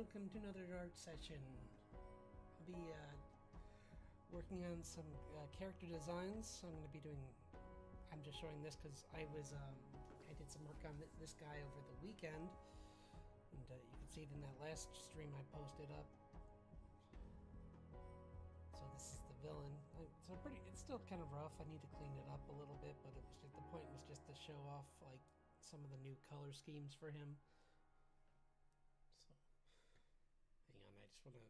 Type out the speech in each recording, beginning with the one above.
welcome to another art session. I'll be working on some character designs. I'm just showing this because I did some work on this guy over the weekend, and you can see it in that last stream I posted up. So this is the villain. It's still kind of rough. I need to clean it up a little bit, but the point was just to show off like some of the new color schemes for him. So, hang on, I just want to...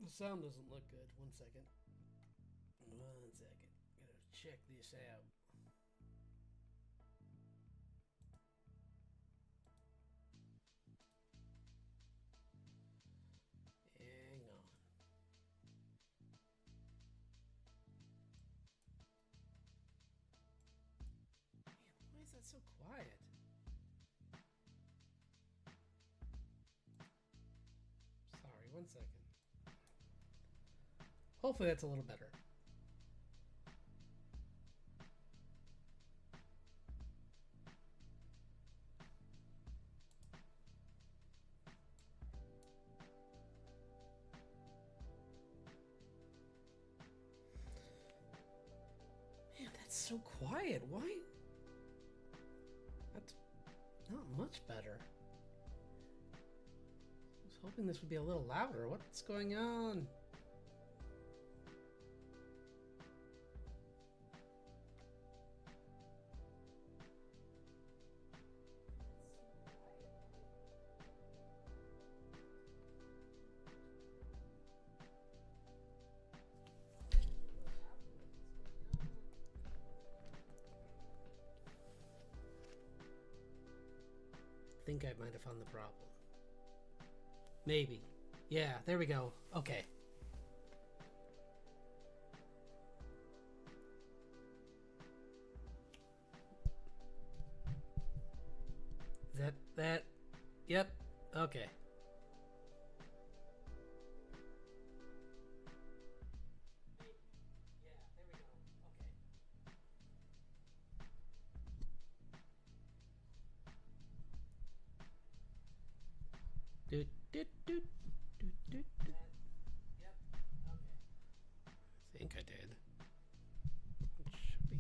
The sound doesn't look good. One second. Gotta check this out. Hang on. Man, why is that so quiet? Sorry, one second. Hopefully that's a little better. Man, that's so quiet. Why? That's not much better. I was hoping this would be a little louder. What's going on? I think I might have found the problem. Maybe. Yeah, there we go. Okay. Is that? Yep. Okay. Yeah, there we go. Okay. Doot, doot, doot, doot, doot, doot. Yep. Okay. I think I did. It should be.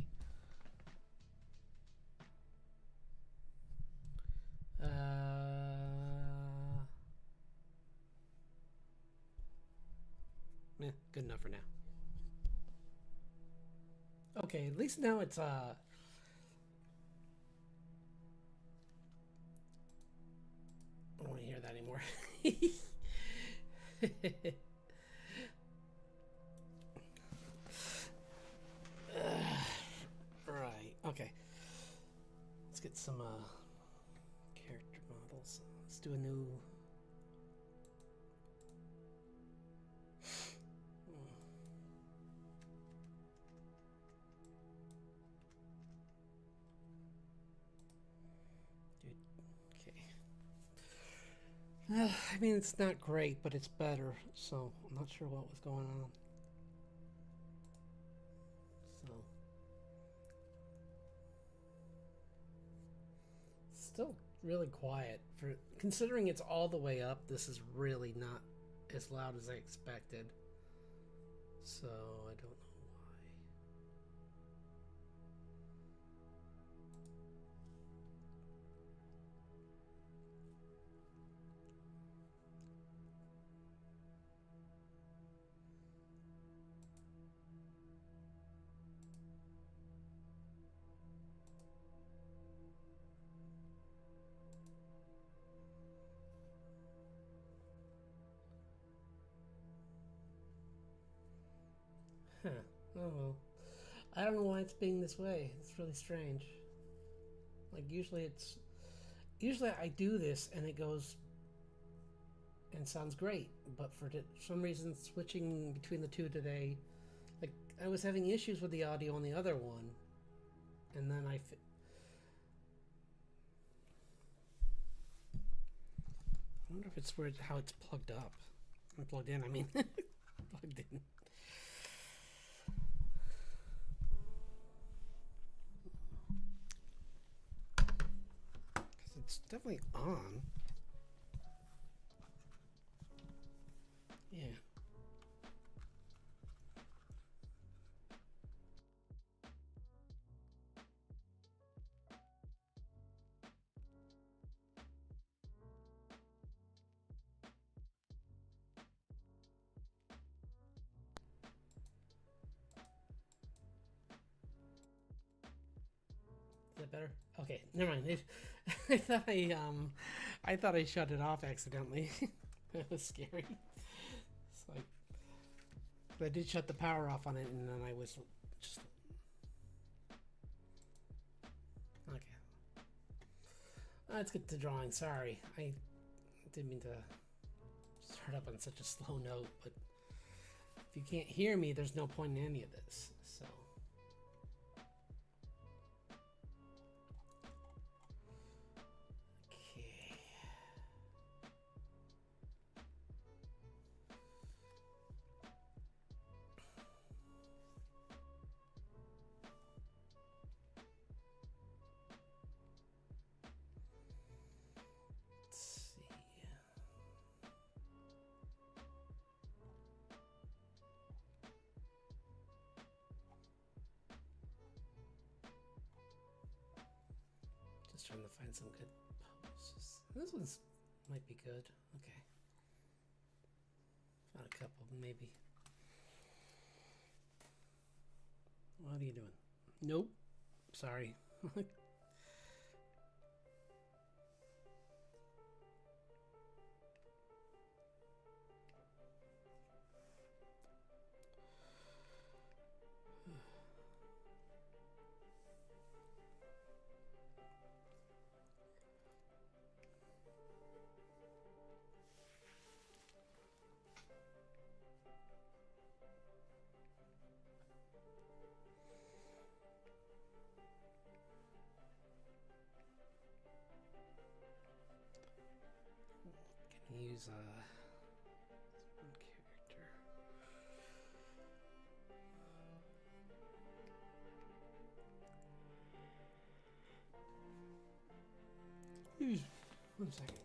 Good enough for now. Okay, at least now it's I don't want to hear that anymore. Right. Okay. Let's get some character models. Let's do a new. Okay. I mean, it's not great, but it's better. So I'm not sure what was going on. So still really quiet for considering it's all the way up. This is really not as loud as I expected. So I don't know. Huh. Oh well. I don't know why it's being this way. It's really strange. Like usually I do this and it goes and sounds great, but for some reason switching between the two today, like I was having issues with the audio on the other one, and then I wonder if it's how it's plugged up. Plugged in, I mean. Plugged in. It's definitely on. that better? Okay, never mind. I thought I shut it off accidentally. That was scary. It's like, but I did shut the power off on it, and then I was just okay. Let's get to drawing. Sorry, I didn't mean to start up on such a slow note, but if you can't hear me, there's no point in any of this. So. Just trying to find some good poses. This one's might be good. Okay. Found a couple, maybe. What are you doing? Nope. Sorry. Can use one character. One second.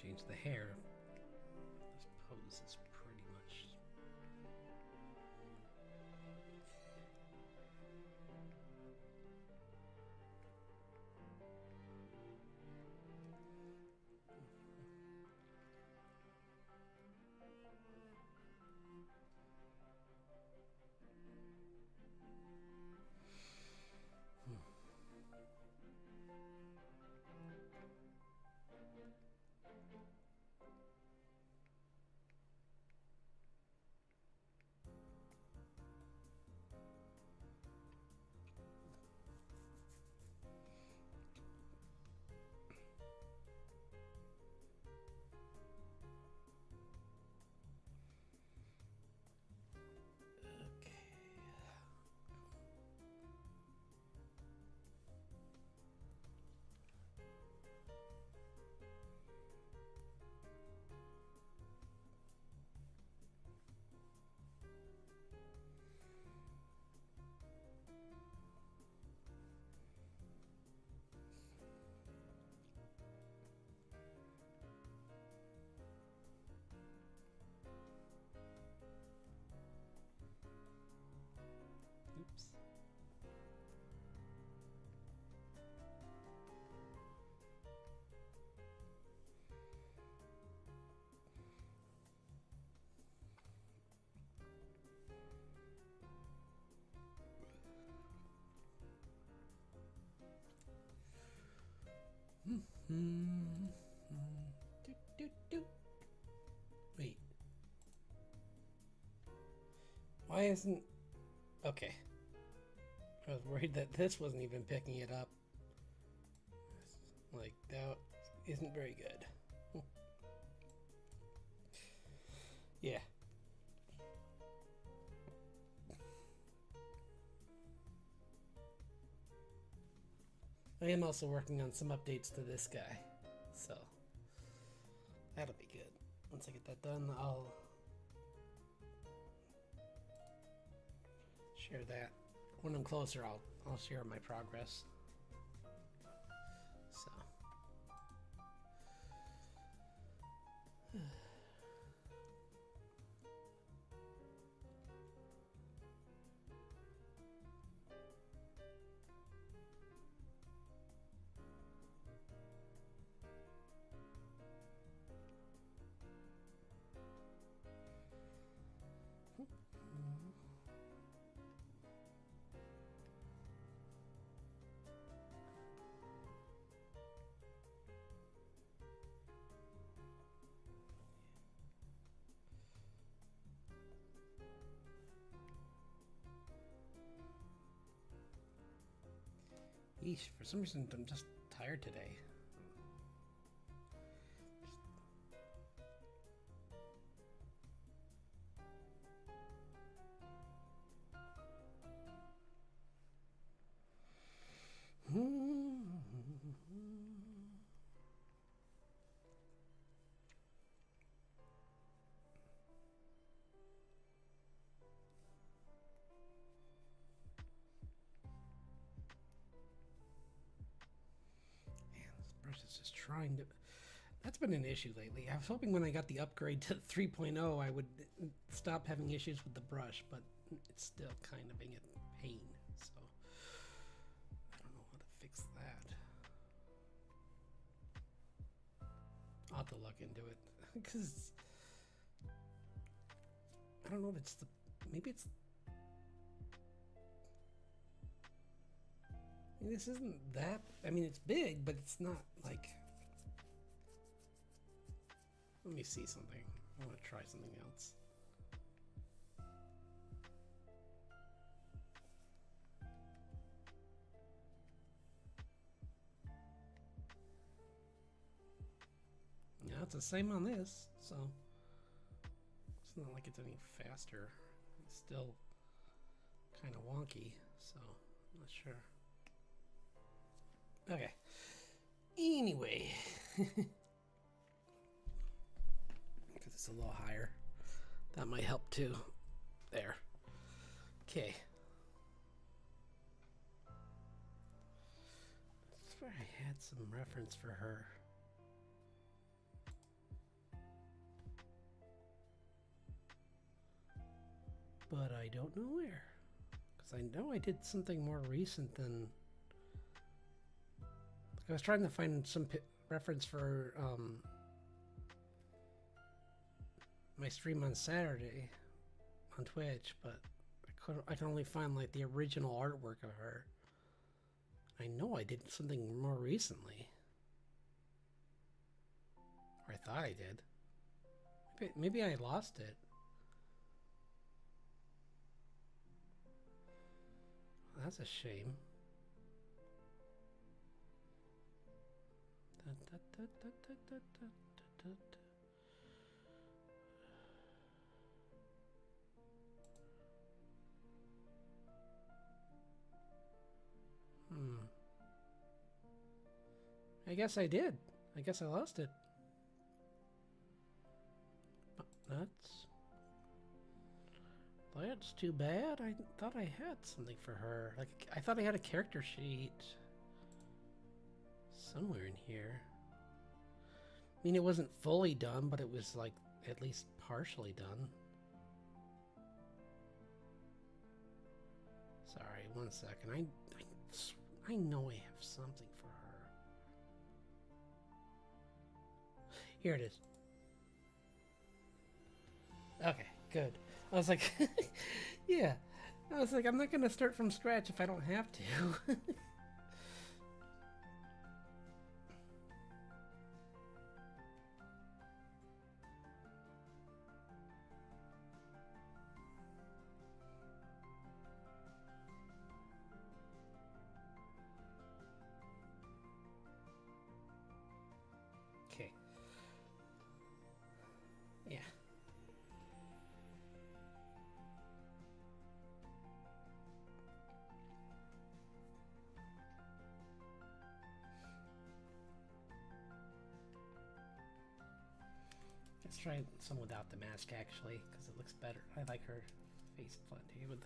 Change the hair. This pose is pretty much. Oops. Wait. Why isn't... Okay. I was worried that this wasn't even picking it up. Like, that isn't very good. Yeah. I am also working on some updates to this guy, so that'll be good. Once I get that done, I'll share that. When I'm closer, I'll share my progress. Eesh, for some reason I'm just tired today. Is just trying to. That's been an issue lately. I was hoping when I got the upgrade to 3.0 I would stop having issues with the brush, but it's still kind of being a pain. So I don't know how to fix that. I'll have to look into it because I don't know if it's the maybe it's. I mean, this isn't that. I mean, it's big, but it's not like. Let me see something. I want to try something else. Yeah, it's the same on this, so it's not like it's any faster. It's still kind of wonky, so I'm not sure. Okay. Anyway. Because it's a little higher. That might help too. There. Okay. I swear I had some reference for her. But I don't know where. Because I know I did something more recent than... I was trying to find some reference for my stream on Saturday on Twitch, but I can only find like the original artwork of her. I know I did something more recently. Or I thought I did. Maybe I lost it. That's a shame. I guess I did. I guess I lost it. That's too bad. I thought I had something for her. Like, I thought I had a character sheet somewhere in here. I mean, it wasn't fully done, but it was like at least partially done. Sorry, 1 second. I know I have something for her. Here it is. Okay, good. I was like, yeah. I was like, I'm not gonna start from scratch if I don't have to. Okay. Yeah. Let's try some without the mask, actually, because it looks better. I like her face plenty with,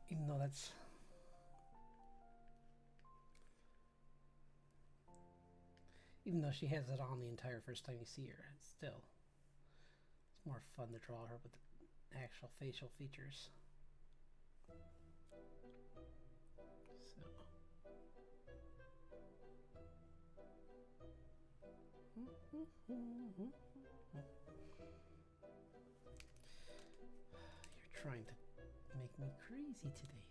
even though that's, even though she has it on the entire first time you see her, it's still, it's more fun to draw her with the actual facial features. You're trying to make me crazy today.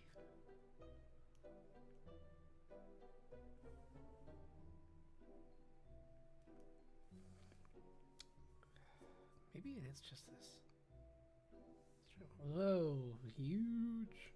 Maybe it is just this. Whoa, huge.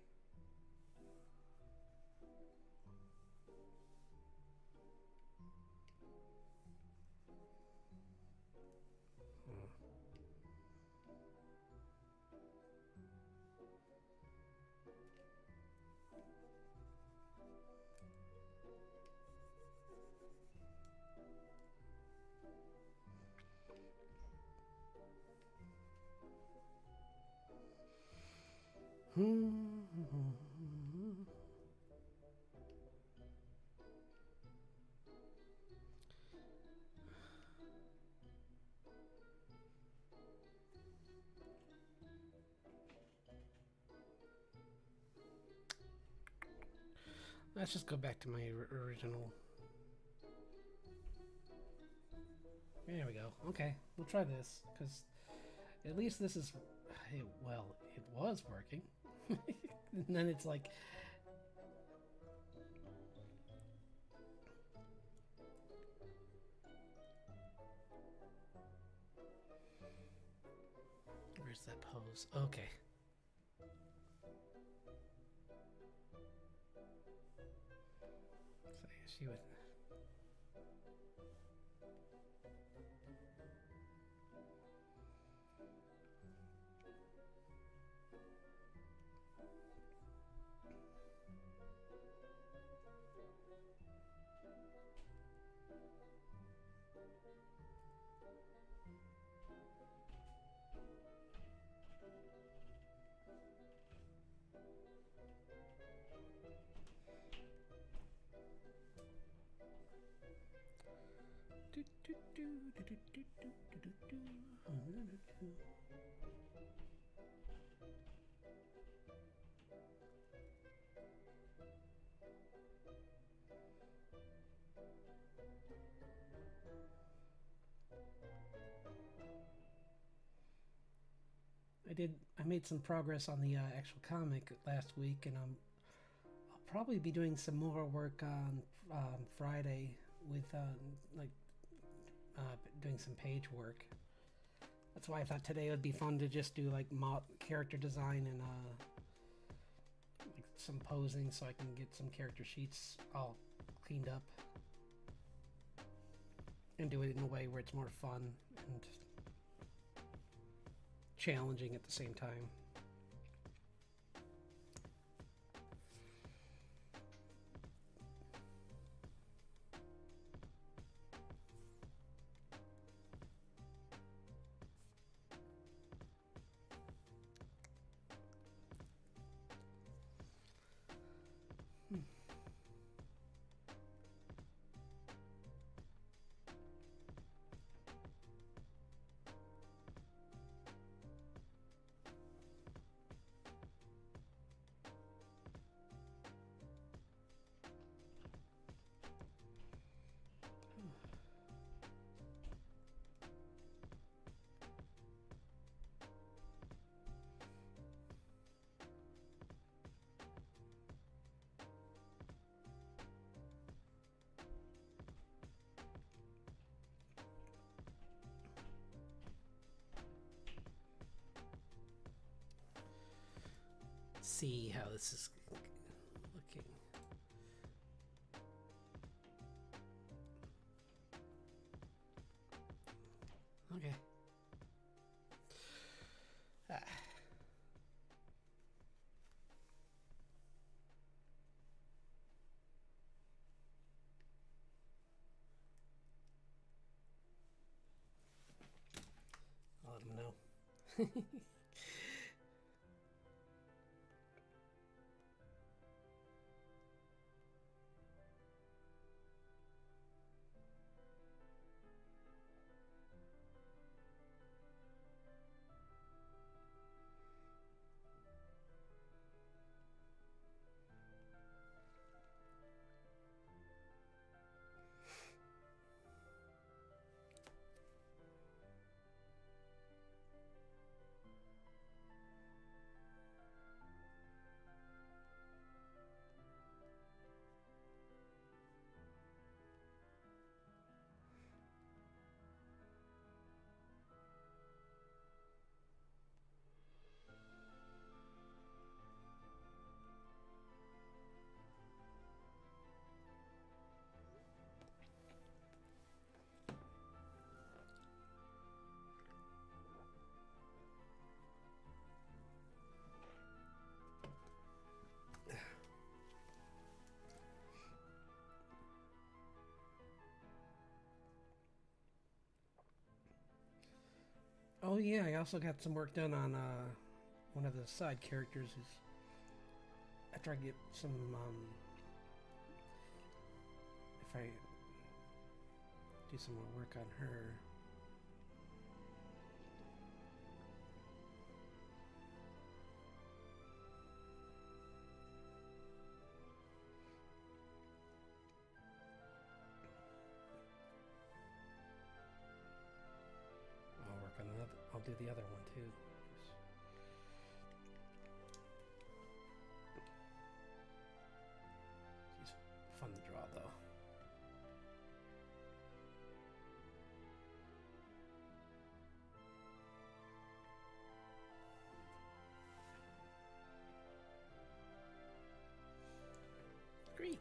Let's just go back to my original. There we go. Okay, we'll try this, because at least this is... well, it was working. And then it's like... Where's that pose? Okay. So she would... I made some progress on the actual comic last week, and I'll probably be doing some more work on Friday with doing some page work. That's why I thought today would be fun to just do like character design and like some posing, so I can get some character sheets all cleaned up and do it in a way where it's more fun and challenging at the same time. See how this is looking. Okay. I'll let him know. Oh yeah, I also got some work done on one of the side characters. Who's after I get some if I do some more work on her. I'll work on another. I'll do the other one too. She's fun to draw though. Great.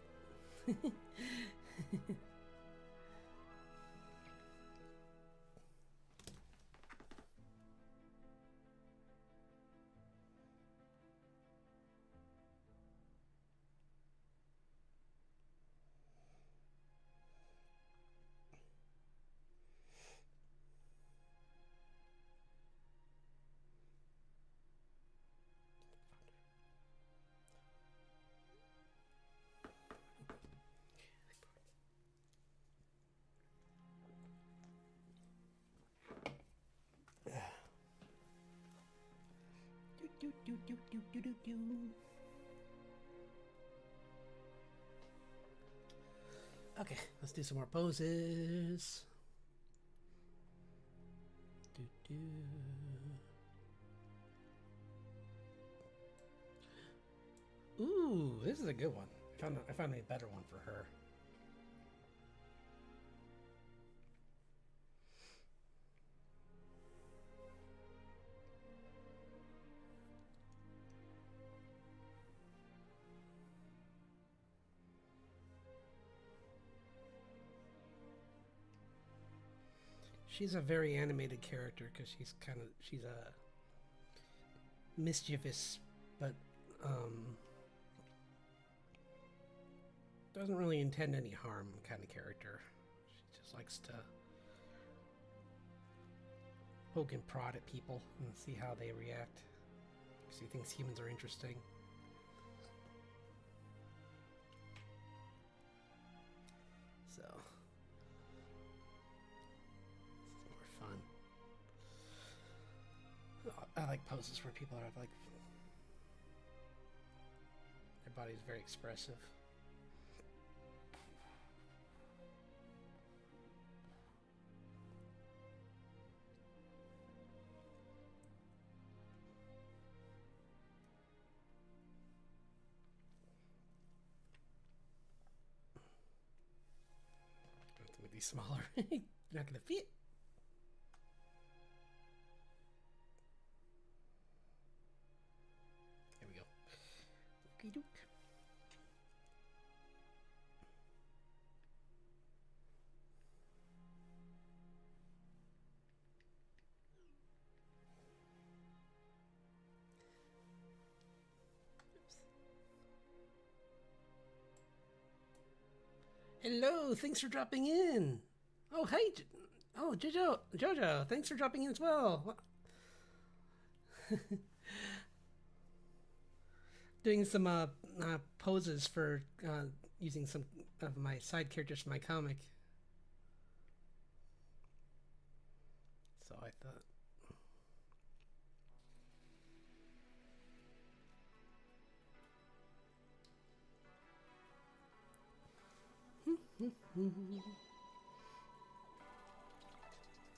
Okay, let's do some more poses. Ooh, this is a good one. I found a better one for her. She's a very animated character because she's a mischievous, but doesn't really intend any harm kind of character. She just likes to poke and prod at people and see how they react. She thinks humans are interesting. So this is more fun. I like poses where people are like, their body's very expressive. With these smaller, you're not gonna fit. There we go. Okey doke. Hello, thanks for dropping in. Oh, hey, Jojo, thanks for dropping in as well. Doing some poses for using some of my side characters from my comic. So I thought.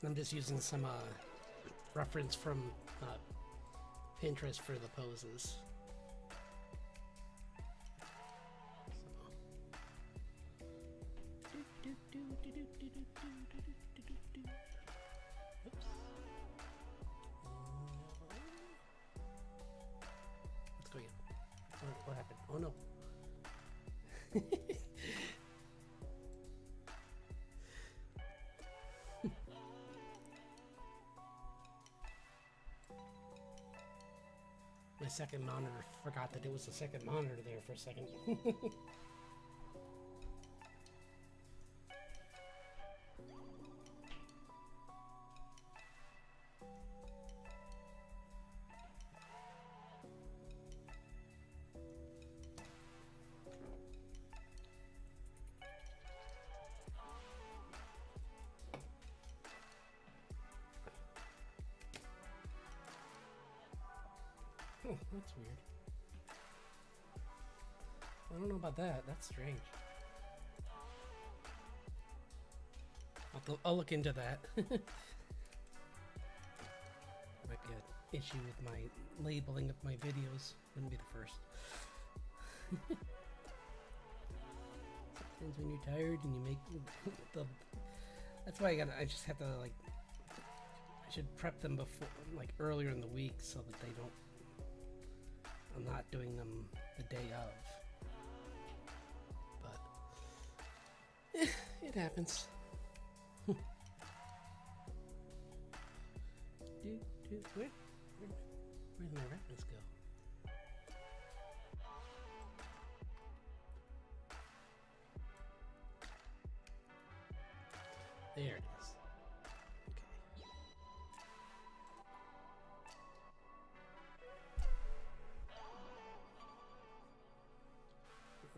I'm just using some reference from Pinterest for the poses. Oops. Let's go again. What happened? Oh no. My second monitor forgot that it was a second monitor there for a second. Oh, that's weird. I don't know about that. That's strange. I'll look into that. Might be an issue with my labeling of my videos. Wouldn't be the first. Sometimes when you're tired and you make the... That's why I just have to, like... I should prep them before, like, earlier in the week so that they don't... I'm not doing them the day of. But... it happens. Where'd my retinas go? There it is. Okay.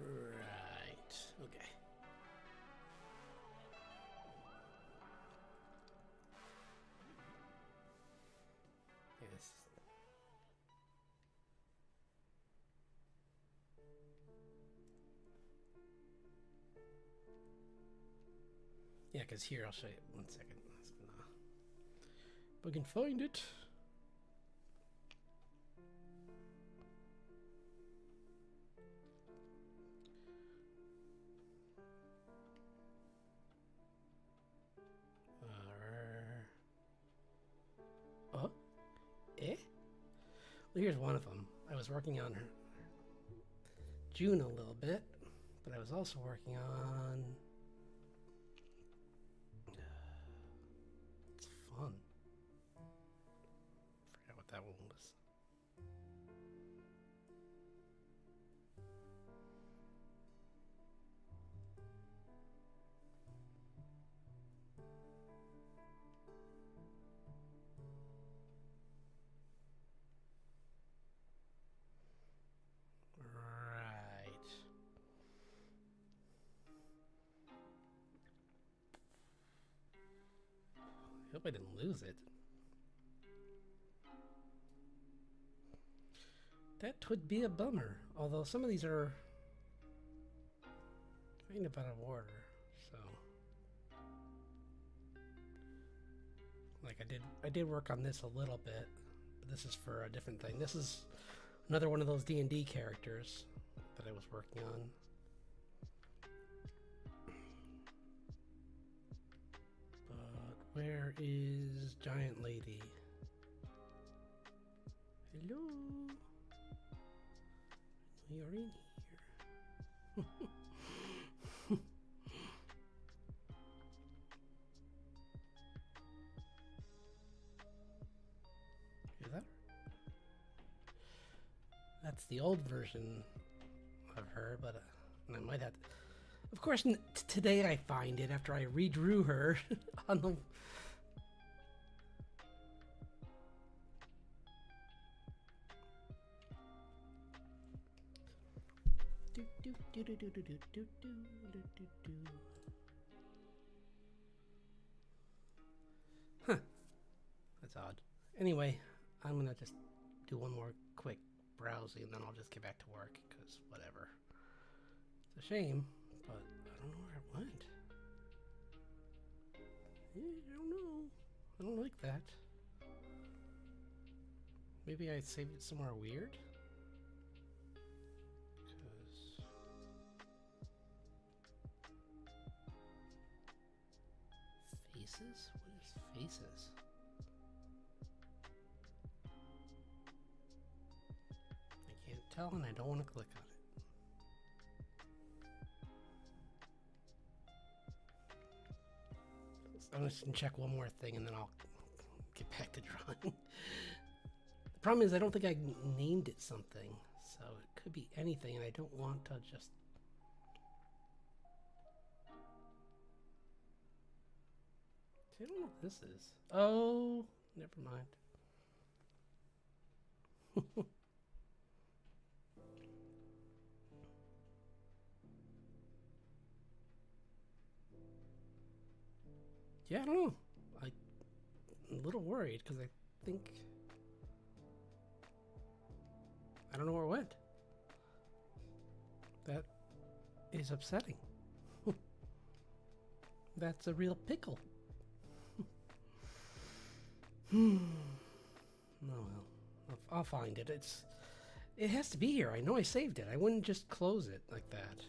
Right. Okay. Yes. Yeah, because here, I'll show you. 1 second. If I can find it. Eh? Well, here's one of them. I was working on June a little bit, but I was also working on... It's fun. Forgot what that one was. I hope I didn't lose it. That would be a bummer. Although some of these are kind of out of order, so like I did work on this a little bit, but this is for a different thing. This is another one of those D&D characters that I was working on. Where is Giant Lady? Hello? You're in here. Is that her? That's the old version of her, but I might have to... Of course, today I find it after I redrew her on the... Huh. That's odd. Anyway, I'm gonna just do one more quick browsing and then I'll just get back to work, because whatever. It's a shame, but I don't know where it went. I don't know. I don't like that. Maybe I saved it somewhere weird? Faces? What is faces? I can't tell and I don't want to click on it. I'm just going to check one more thing and then I'll get back to drawing. The problem is I don't think I named it something, so it could be anything and I don't want to just... I don't know what this is. Oh, never mind. Yeah, I don't know. I'm a little worried because I think... I don't know where it went. That is upsetting. That's a real pickle. Oh well, I'll find it. It has to be here. I know I saved it. I wouldn't just close it like that.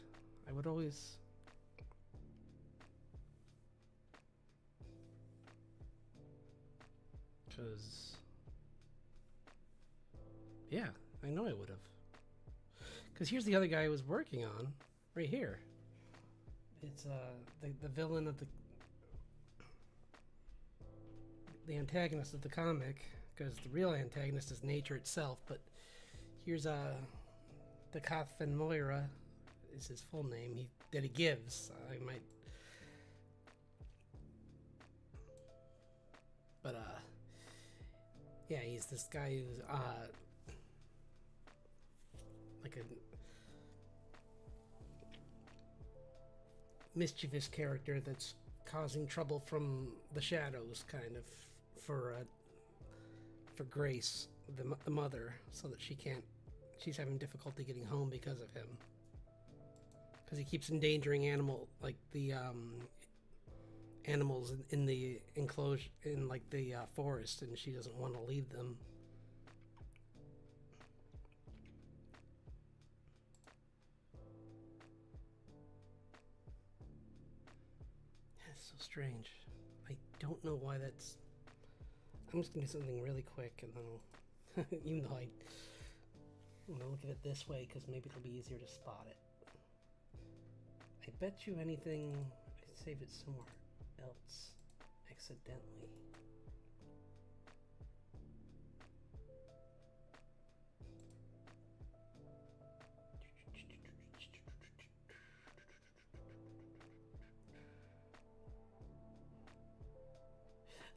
I would always. Because. Yeah, I know I would have. Because here's the other guy I was working on, right here. It's the villain of the antagonist of the comic, because the real antagonist is nature itself. But here's the Kathleen Moira is his full name. That he gives. I might. But yeah, he's this guy who's like a mischievous character that's causing trouble from the shadows, kind of, for Grace, the mother, so that she's having difficulty getting home because of him, because he keeps endangering animals in the enclosure, in like the forest, and she doesn't want to leave them. Strange. I don't know why that's. I'm just gonna do something really quick, and then I'll. Even though I'm gonna look at it this way because maybe it'll be easier to spot it. I bet you anything. I save it somewhere else accidentally.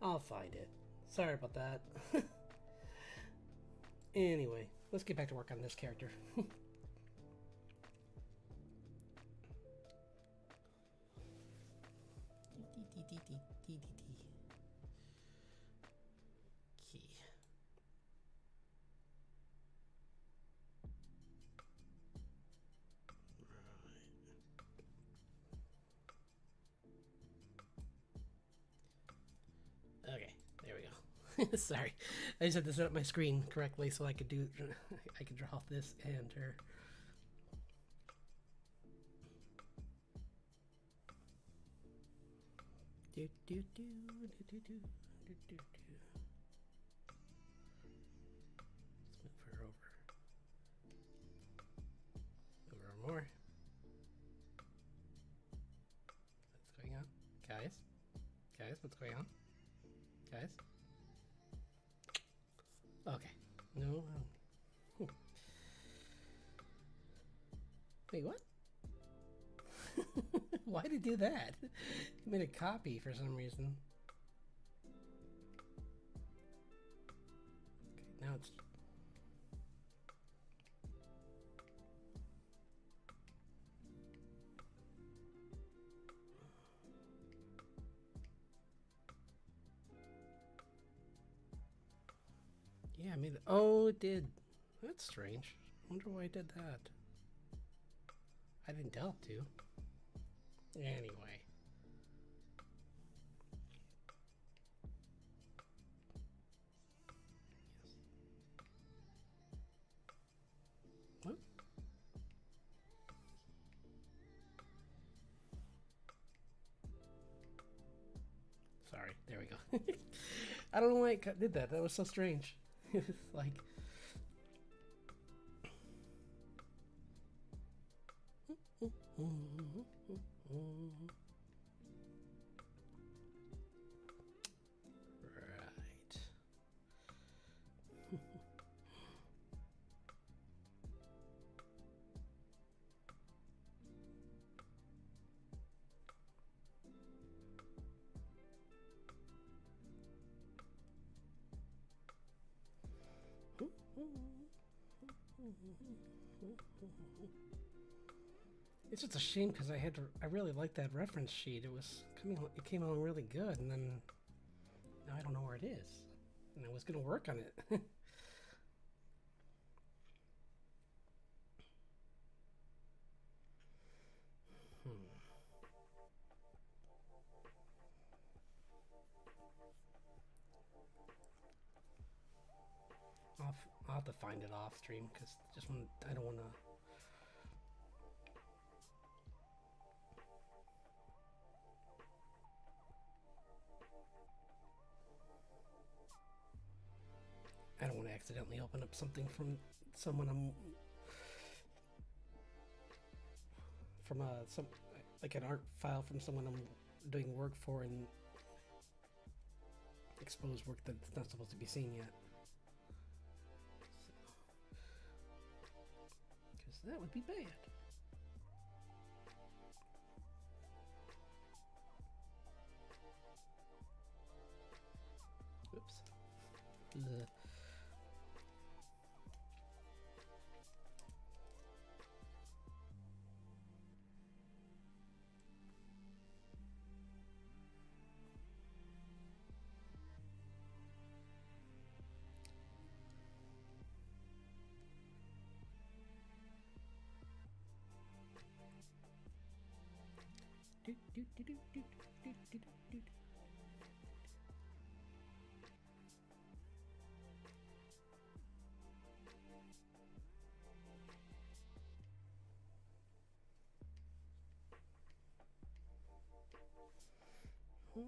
I'll find it. Sorry about that. Anyway, let's get back to work on this character. Sorry, I just had to set up my screen correctly so I could draw this and her. Do do do do do do do do. Let's move her over. Move her more. What's going on, guys? Guys, what's going on, guys? Okay. No. Wait, what? Why did he do that? He made a copy for some reason. Okay, now it's. Yeah, I mean, oh, it did. That's strange. I wonder why I did that. I didn't tell it to. Anyway. What? Sorry, there we go. I don't know why it did that. That was so strange. It's like. Right. It's just a shame because I really liked that reference sheet. It came along really good, and then now I don't know where it is. And I was gonna work on it. have to find it off stream because I don't want to. I don't want to accidentally open up something from someone some like an art file from someone I'm doing work for and expose work that's not supposed to be seen yet. Because that would be bad. Oops. Ugh.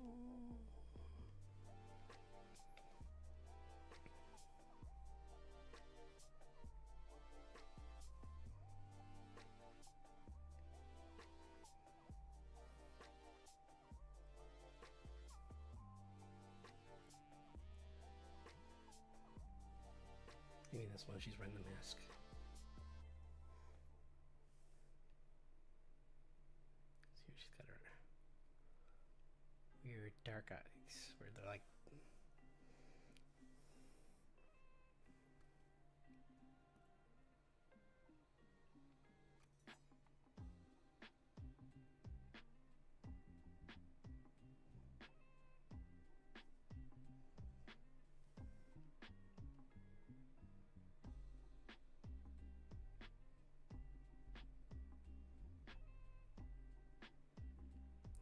Maybe that's why she's wearing the mask. See, she's got her weird dark eyes where they're like.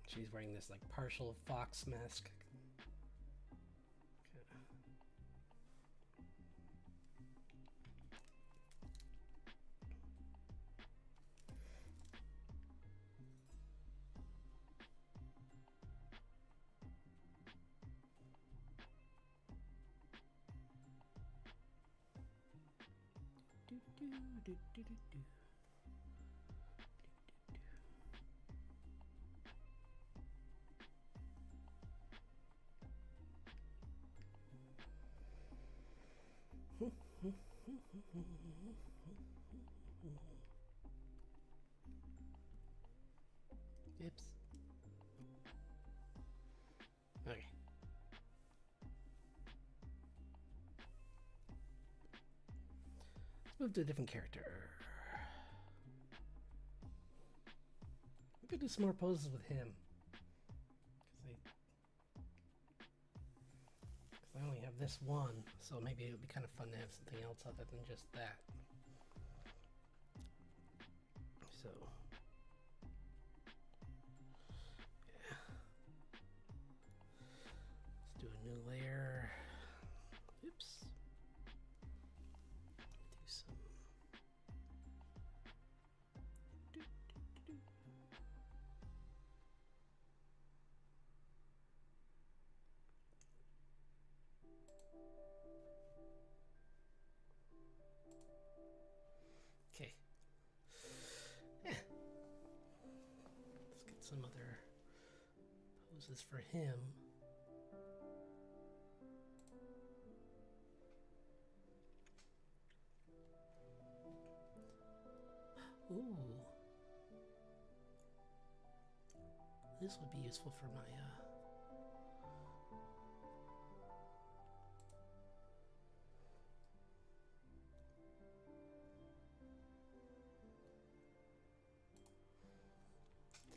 She's wearing this like partial fox mask. Oops. Okay. Let's move to a different character. We could do some more poses with him. Because I only have this one, so maybe it would be kind of fun to have something else other than just that. So, yeah. Let's do a new layer. Oops. Do some. Okay. Yeah. Let's get some other poses for him. Ooh. This would be useful for my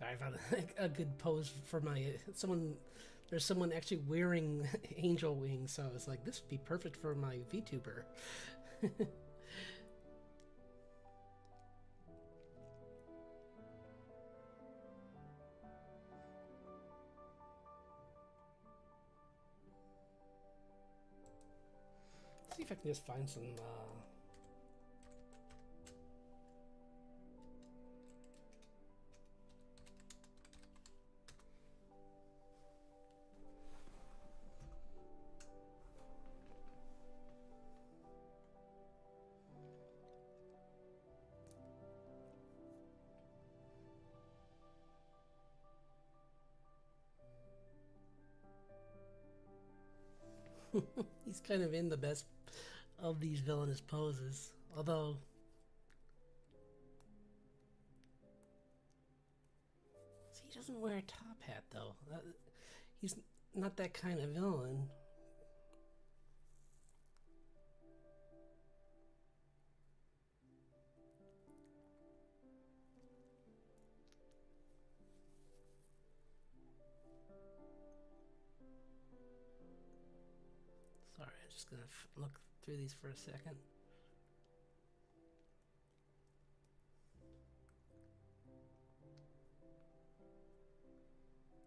I found a good pose for my someone. There's someone actually wearing angel wings, so I was like, this would be perfect for my VTuber. See if I can just find some He's kind of in the best of these villainous poses. Although, see, he doesn't wear a top hat, though. He's not that kind of villain. Sorry, I'm just gonna look through these for a second.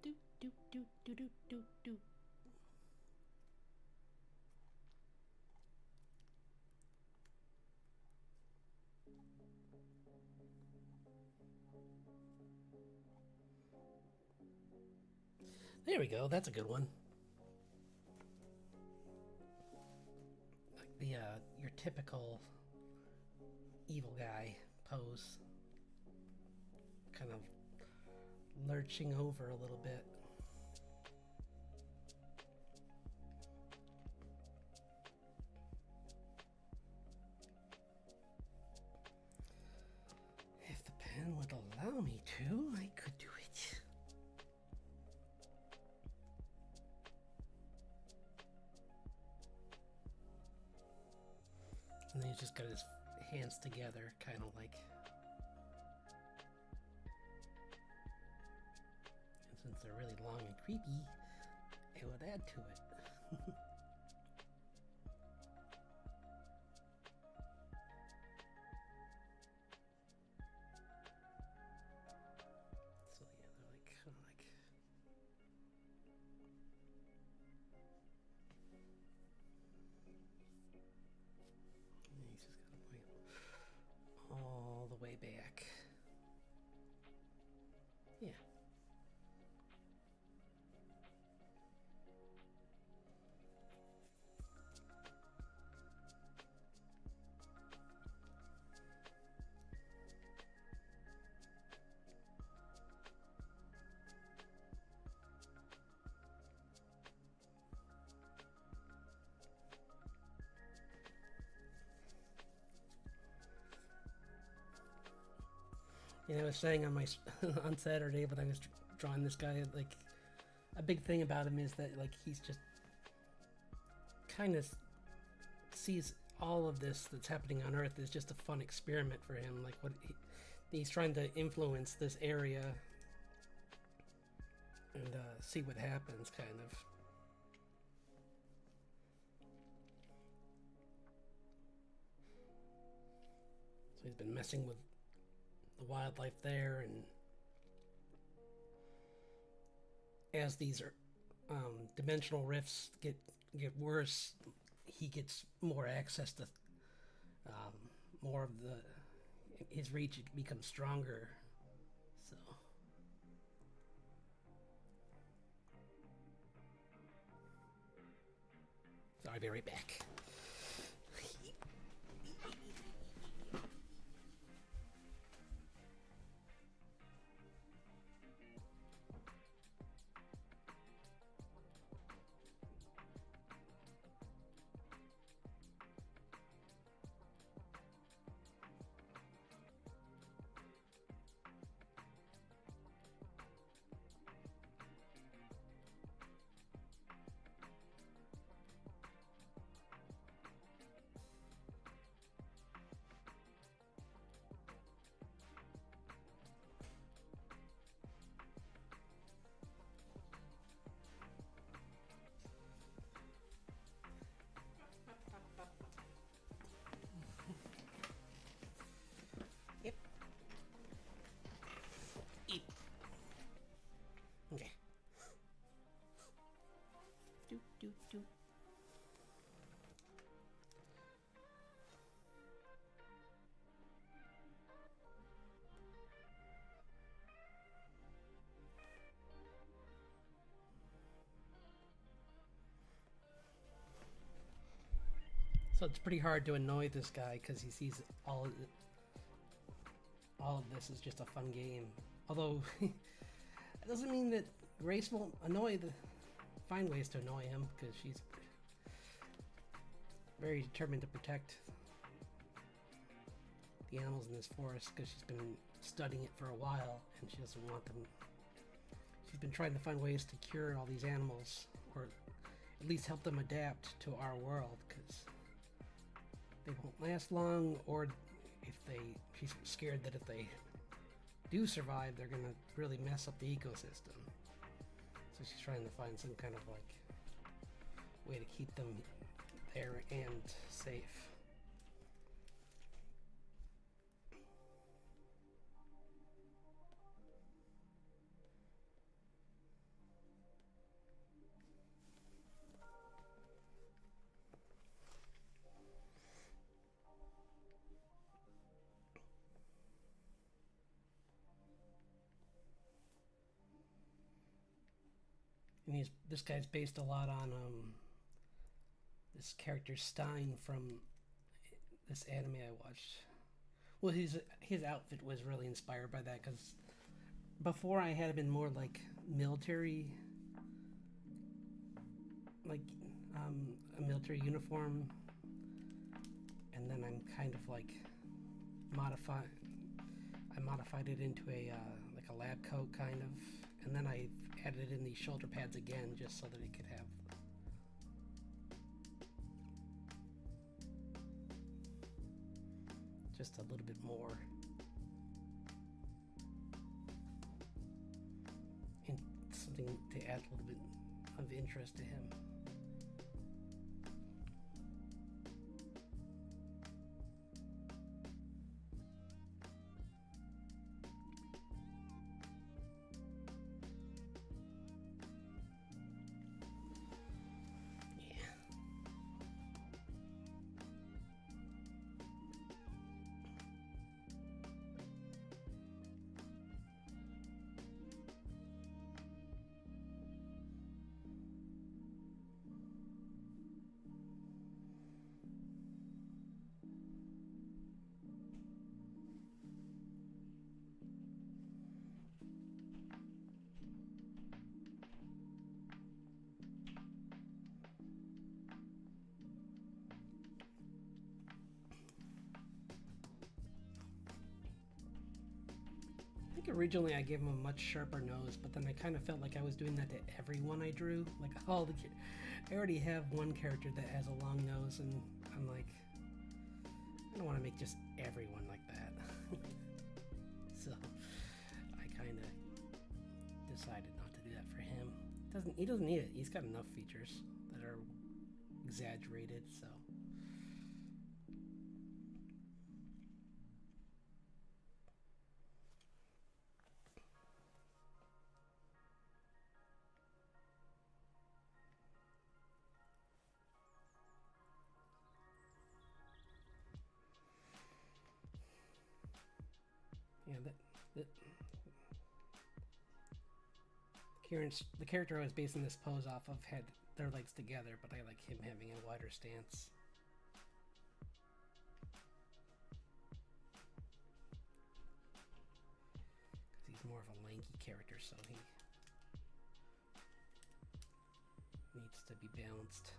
Do do do do do do do. There we go. That's a good one. Like the your typical evil guy pose, kind of lurching over a little bit. If the pen would allow me to, I could do it. And then he's just got his hands together, kind of like. And since they're really long and creepy, it would add to it. So yeah, they're like kind of like. He's just got to point all the way back. Yeah. I was saying on my on Saturday when I was drawing this guy, like a big thing about him is that like he's just kind of sees all of this that's happening on Earth as just a fun experiment for him. Like he's trying to influence this area and see what happens, kind of. So he's been messing with the wildlife there, and as these dimensional rifts get worse, he gets more access to more of his reach becomes stronger. So I'll be right back. Okay. Do. So it's pretty hard to annoy this guy because he sees all of this is just a fun game. Although it doesn't mean that Grace won't find ways to annoy him, because very determined to protect the animals in this forest because she's been studying it for a while and she doesn't want them. She's been trying to find ways to cure all these animals, or at least help them adapt to our world, because they won't last long, or if they, she's scared that if they do survive, they're gonna really mess up the ecosystem. So she's trying to find some kind of like way to keep them there and safe. And this guy's based a lot on this character Stein from this anime I watched. Well, his outfit was really inspired by that, because before I had been more like military, like a military uniform, and then I'm kind of like modified it into a like a lab coat kind of, and then I added in these shoulder pads again just so that it could have just a little bit more and something to add a little bit of interest to him. I think originally I gave him a much sharper nose, but then I kind of felt like I was doing that to everyone I drew. Like all the, I already have one character that has a long nose, and I'm like, I don't want to make just everyone like that. So I kind of decided not to do that for him. He doesn't need it. He's got enough features that are exaggerated, so. Yeah, the character I was basing this pose off of had their legs together, but I like him having a wider stance. Because he's more of a lanky character, so he needs to be balanced.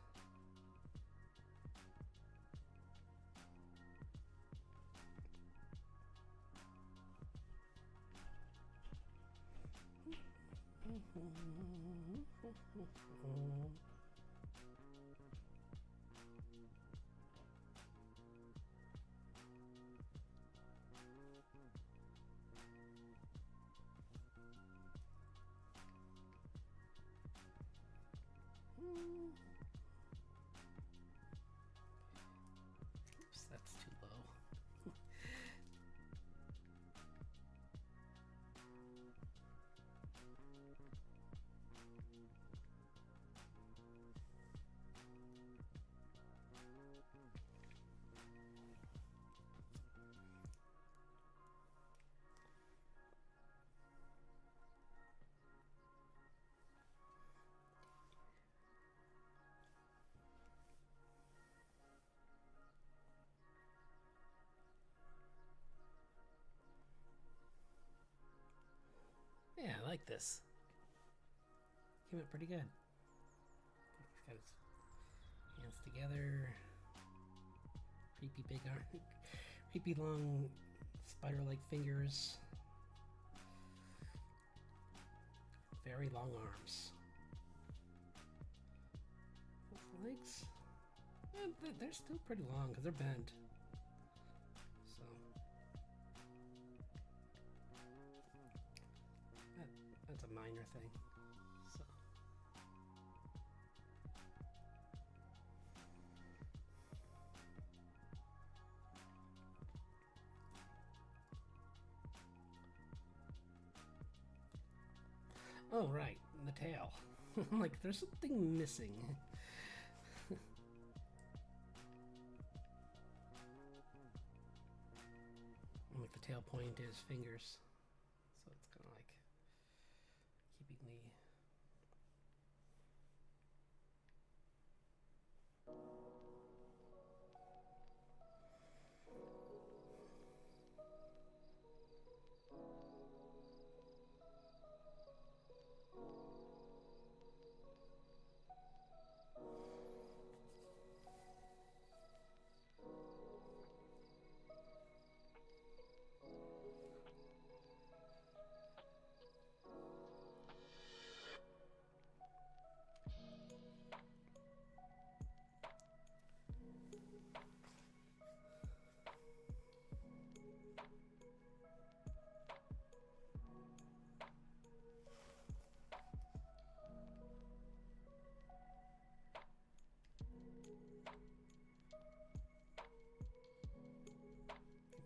Oops, that's too low. Yeah, I like this. Came out pretty good. He's got his hands together. Creepy big arm, creepy long spider-like fingers, very long arms. Those legs, they're still pretty long because they're bent. So that's a minor thing. So. Oh, right, the tail. I'm like, there's something missing. Like the tail pointing to his fingers. So it's kind of like keeping the...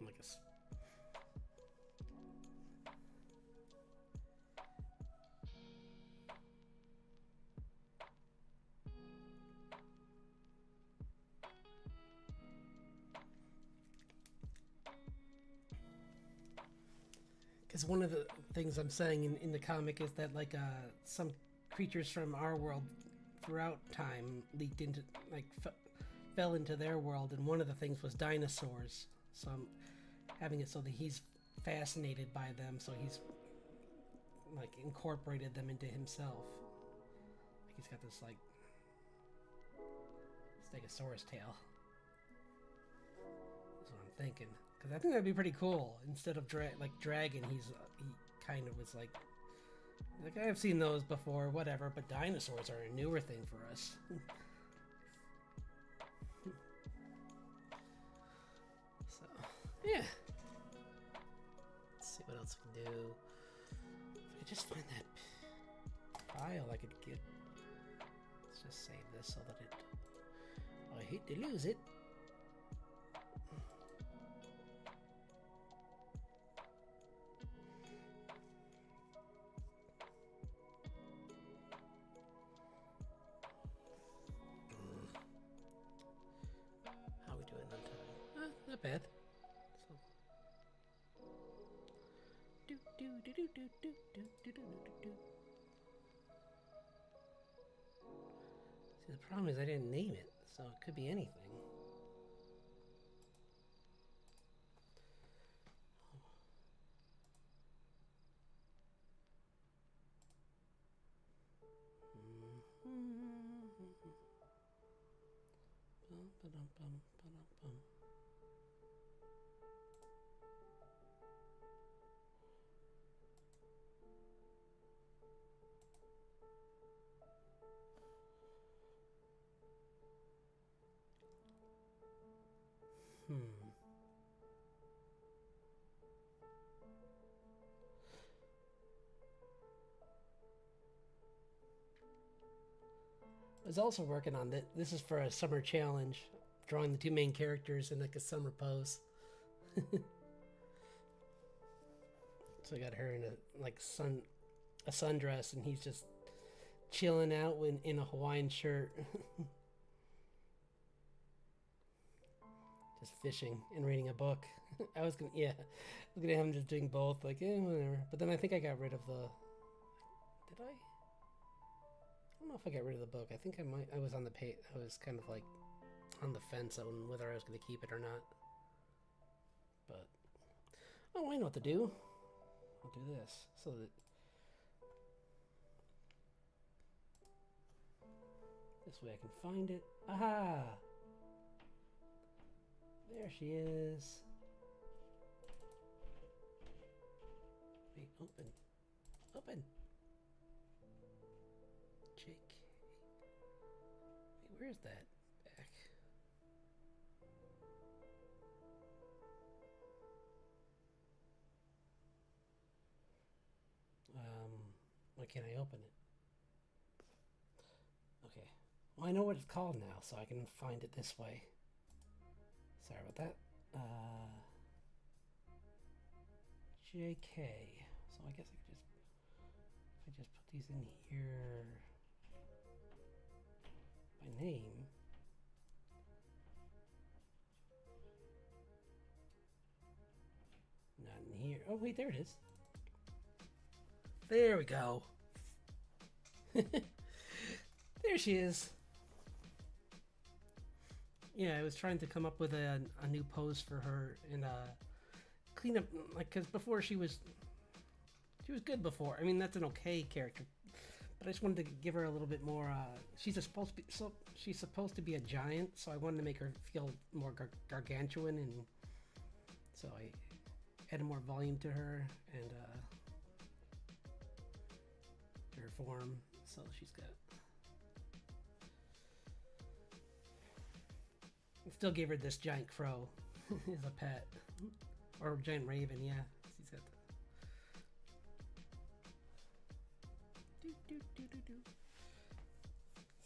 like a... Because one of the things I'm saying in the comic is that like some creatures from our world throughout time leaked into like fell into their world, and one of the things was dinosaurs. So I'm having it so that he's fascinated by them, so he's like incorporated them into himself. Like he's got this like Stegosaurus tail. That's what I'm thinking. Because I think that'd be pretty cool. Instead of dragon, he kind of was like I've seen those before, whatever. But dinosaurs are a newer thing for us. So yeah. Let's see what else we can do. If I just find that file, I could get. Let's just save this so that it. I hate to lose it. Not bad. See, the problem is I didn't name it, so it could be anything. I was also working on that. This is for a summer challenge, drawing the two main characters in like a summer pose. So I got her in a sundress, and he's just chilling out in a Hawaiian shirt. Just fishing and reading a book. I was gonna have him just doing both, like whatever. But then I think I got rid of the. Did I? I don't know if I got rid of the book. I think I might. I was on the page. I was kind of like on the fence on whether I was going to keep it or not. But oh, I know what to do. I'll do this so that this way I can find it. Aha! There she is. Wait, open. Open. Jake. Wait, where's that back? Why can't I open it? Okay. Well, I know what it's called now, so I can find it this way. Sorry about that. JK. So I guess I could just, if I just put these in here by name. Not in here. Oh wait, there it is. There we go. There she is. Yeah, I was trying to come up with a new pose for her and clean up, like, because before she was good before. I mean, that's an okay character, but I just wanted to give her a little bit more. She's supposed to be a giant, so I wanted to make her feel more gargantuan, and so I added more volume to her and her form. So she's got. I still gave her this giant crow as a pet, or giant raven. Yeah, she's got.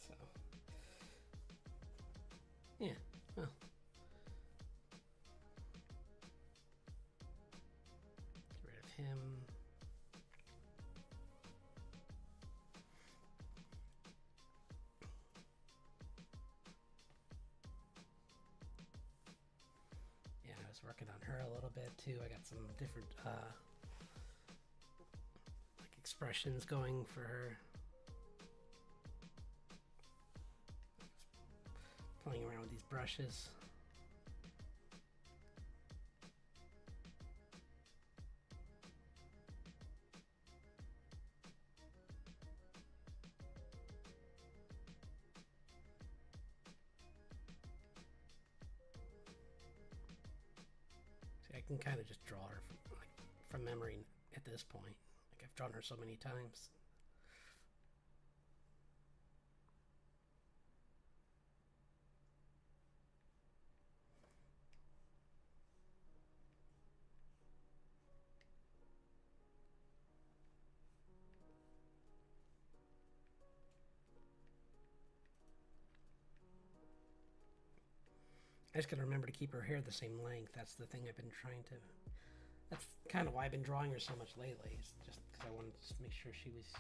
So, yeah, well. Get rid of him. Yeah, I was working on her a little bit too. I got some different like expressions going for her. Playing around with these brushes. See, I can kind of just draw her from memory at this point. Like I've drawn her so many times. I just gotta remember to keep her hair the same length. That's the thing I've been trying to. That's kind of why I've been drawing her so much lately. It's just because I wanted to make sure she was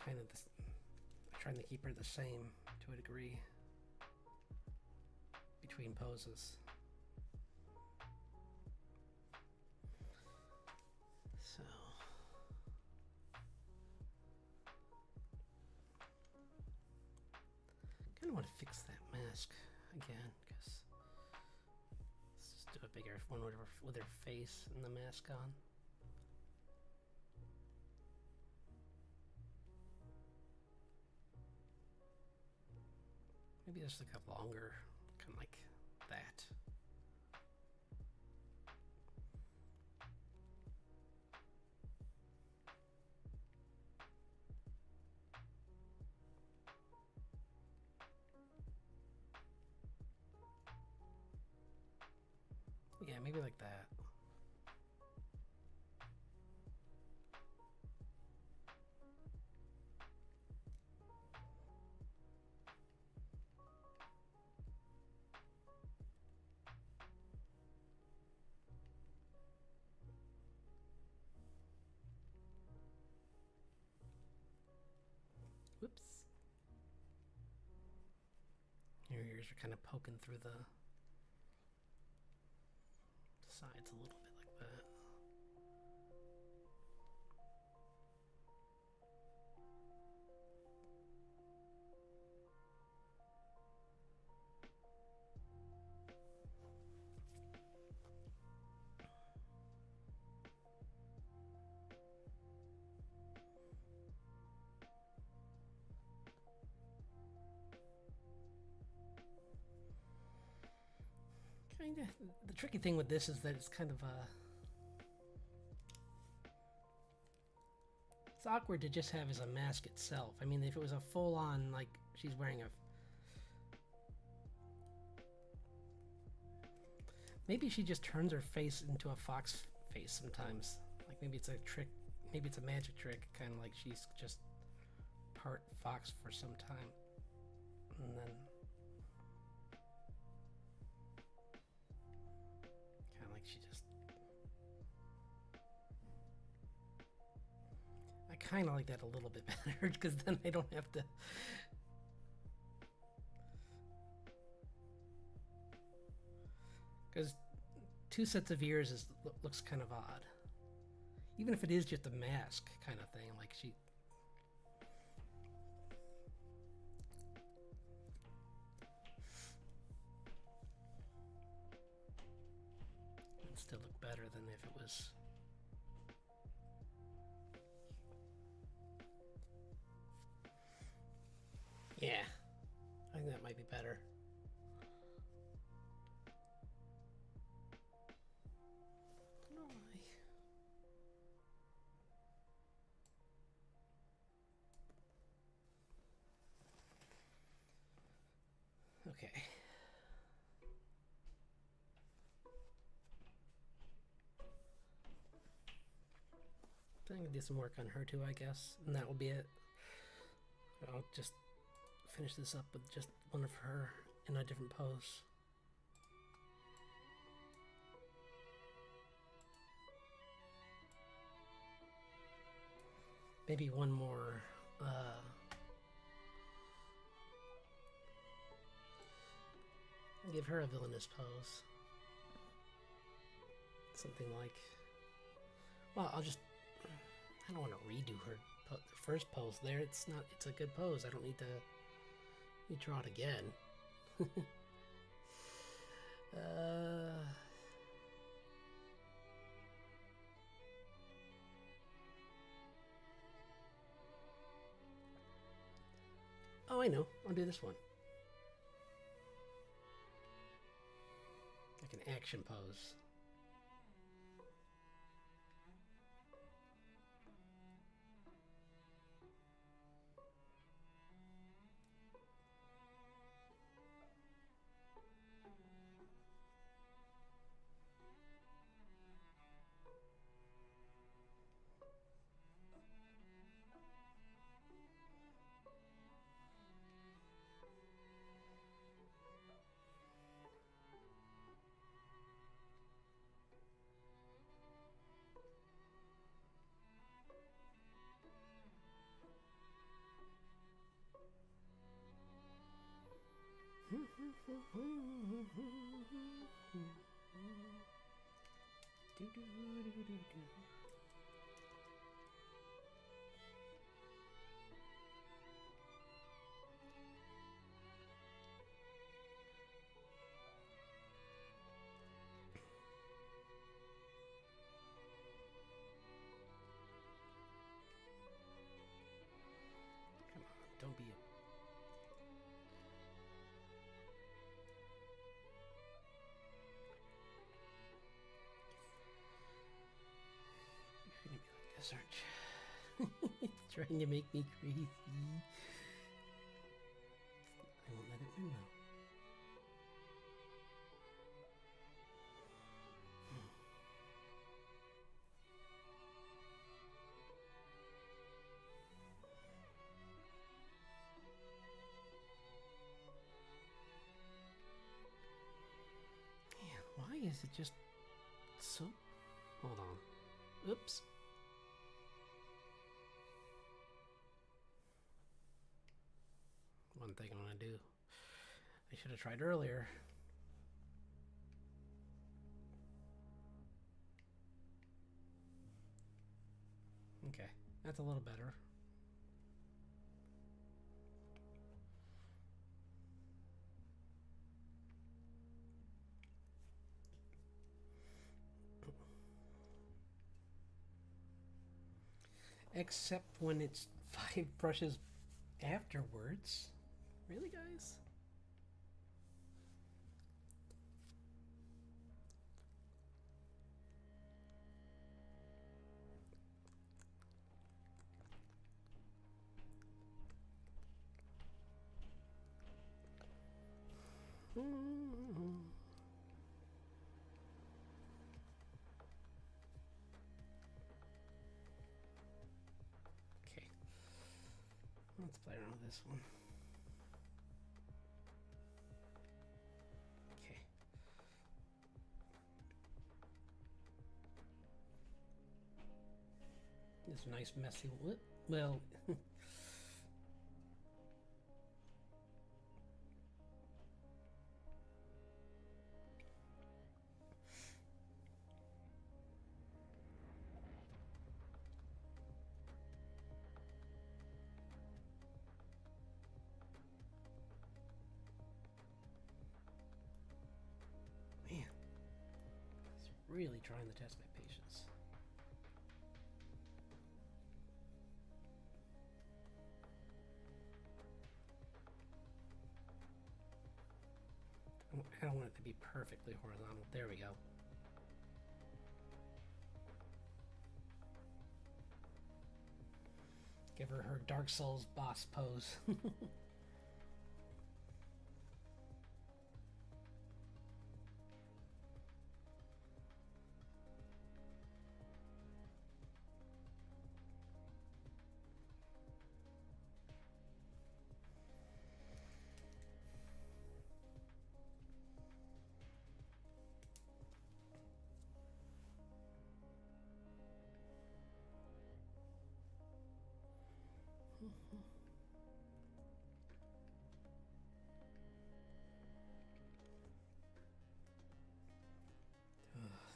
kind of trying to keep her the same to a degree between poses. So. I want to fix that mask again, because let's just do a bigger one with her face and the mask on. Maybe just like a longer, kind of like that. Yeah, maybe like that. Whoops. Your ears are kind of poking through the sides a little bit like that. Kinda. The tricky thing with this is that it's kind of it's awkward to just have as a mask itself. I mean, if it was a full-on, like, she's wearing a... Maybe she just turns her face into a fox face sometimes. Like, maybe it's a trick, maybe it's a magic trick, kind of like she's just part fox for some time. And then... kind of like she just... I kind of like that a little bit better, because then I don't have to... Because 2 sets of ears looks kind of odd. Even if it is just a mask kind of thing, like she... It'd still look better than if it was... Yeah, I think that might be better. I don't know why. Okay. I'm gonna do some work on her too, I guess, and that will be it. I'll just finish this up with just one of her in a different pose. Maybe one more give her a villainous pose. Something like, well, I don't want to redo her the first pose there. It's a good pose. I don't need to redraw it again. Oh, I know. I'll do this one. Like an action pose. Come on, don't be a... You're gonna be like this, aren't you? Trying to make me crazy. I won't let it win, though. Man, why is it just so... Hold on. Oops. One thing I'm gonna do. I should have tried earlier. Okay, that's a little better. Except when it's 5 brushes afterwards. Really, guys? Okay. Let's play around with this one. Okay. This nice messy lip. Well, man, he's really trying to test my patience. I don't want it to be perfectly horizontal. There we go. Give her Dark Souls boss pose.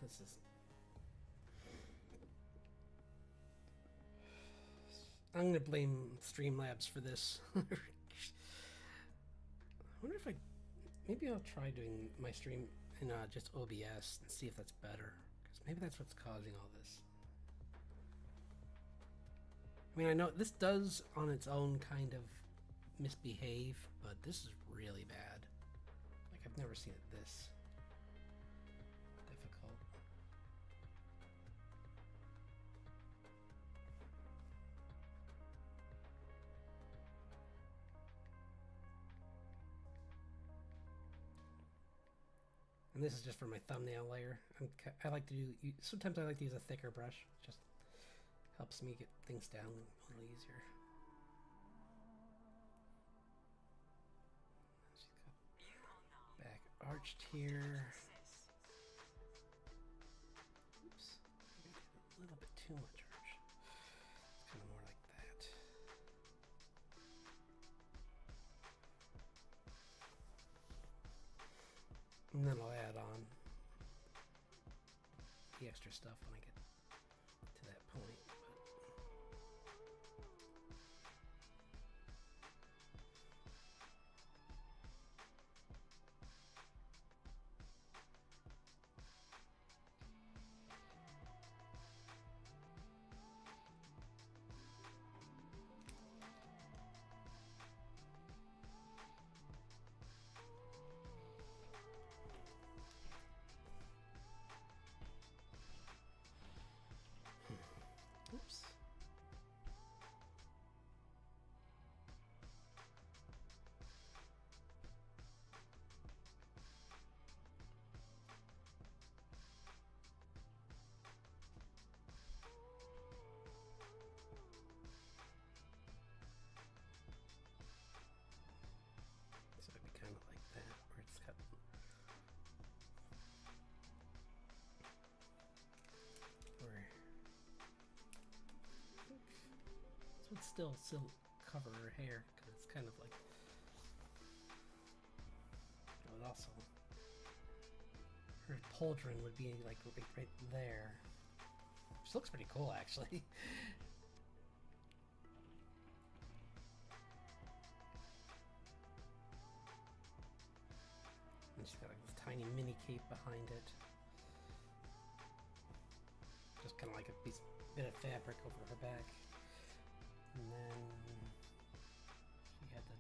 This is... I'm gonna blame Streamlabs for this. I wonder if maybe I'll try doing my stream in just OBS and see if that's better. Because maybe that's what's causing all this. I mean, I know this does on its own kind of misbehave, but this is really bad. Like, I've never seen it this difficult. And this is just for my thumbnail layer. I like to do, sometimes I like to use a thicker brush. It just helps me get things down a little easier. She's got back arched here. Oops, a little bit too much arch. It's kind of more like that. And then I'll add on the extra stuff when I get to that point. Oops. So it'd be kind of like that, where it's got where this would still cover her hair because it's kind of like it would also her pauldron would be like right there, which looks pretty cool actually. And she's got like this tiny mini cape behind it. Just kind of like a bit of fabric over her back. And then she had the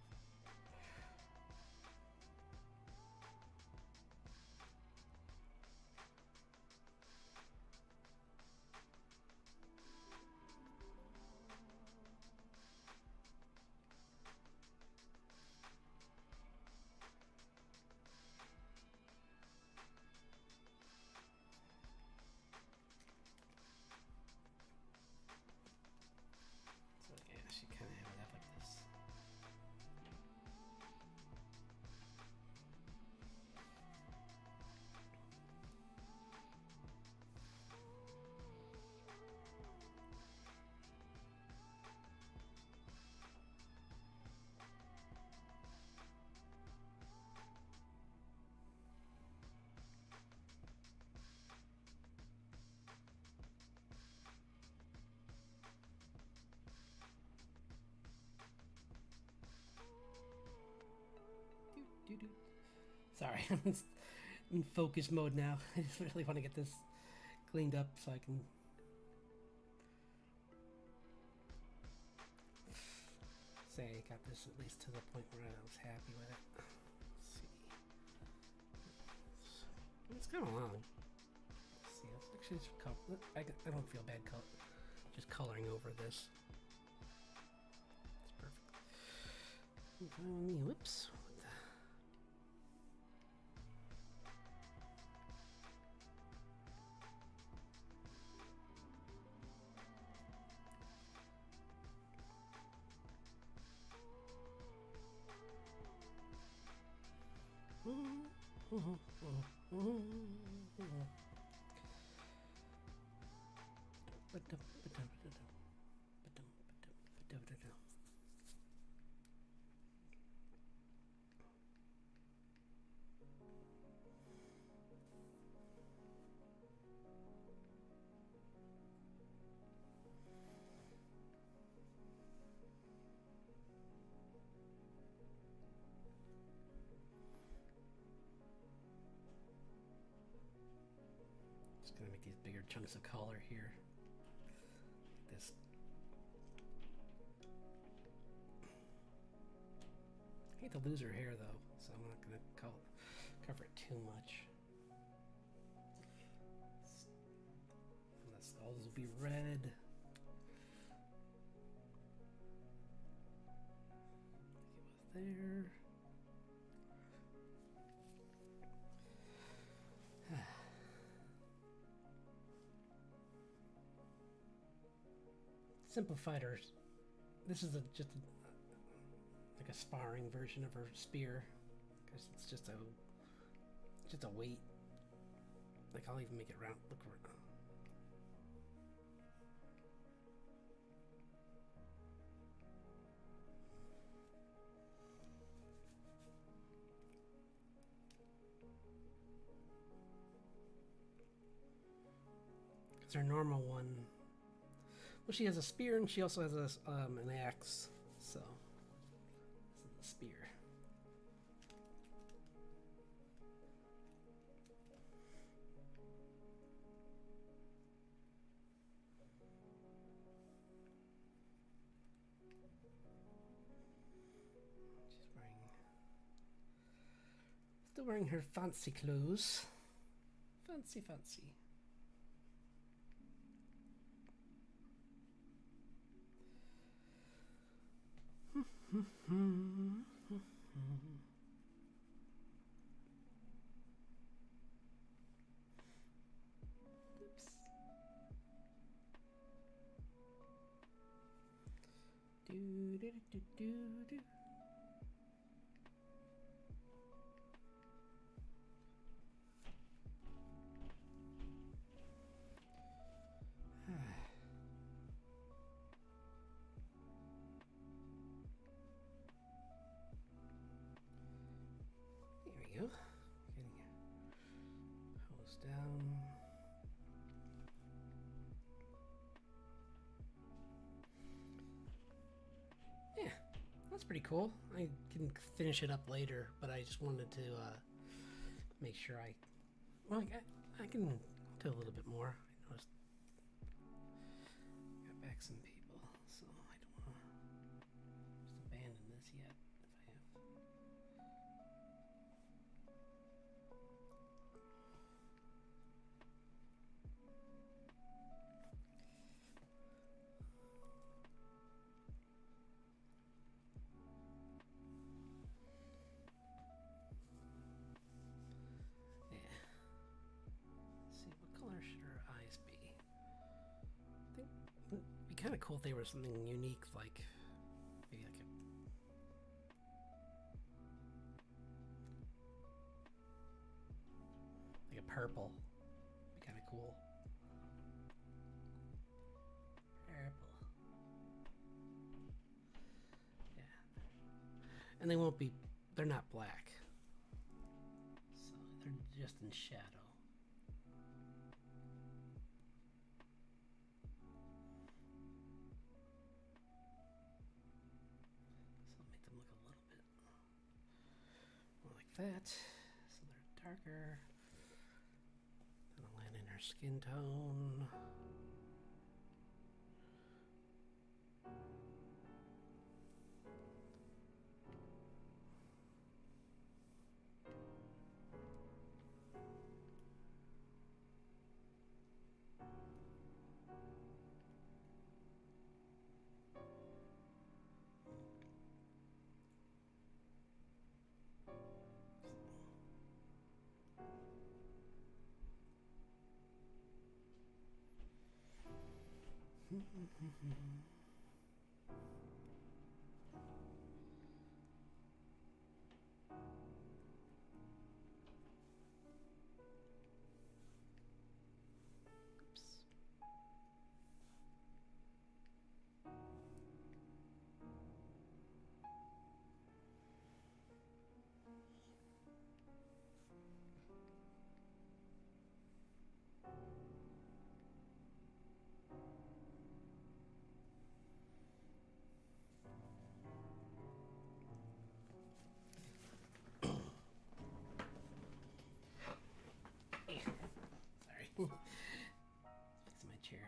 Sorry, I'm in focus mode now. I just really want to get this cleaned up so I can say I got this at least to the point where I was happy with it. Let's see. It's kind of long. Let's see, let's actually just I don't feel bad just coloring over this. It's perfect. Whoops. Just gonna make these bigger chunks of color here. This. I hate to lose her hair though, so I'm not gonna cover it too much. And the skulls will be red. It was there. Simplified her. This is just like a sparring version of her spear, because it's just a weight. Like I'll even make it round. Look where. It's her normal one. Well, she has a spear and she also has an axe. So, this is the spear. Still wearing her fancy clothes. Fancy. Oops. Do. Getting hose down. Yeah, that's pretty cool. I can finish it up later, but I just wanted to make sure I can do a little bit more. I noticed got back some people, so I don't want to just abandon this yet. Kind of cool if they were something unique, like maybe like a purple. Be kind of cool. Purple. Yeah. And they won't be. They're not black, so they're just in shadow. that so they're darker. That'll land in her skin tone. Sorry. Fix my chair.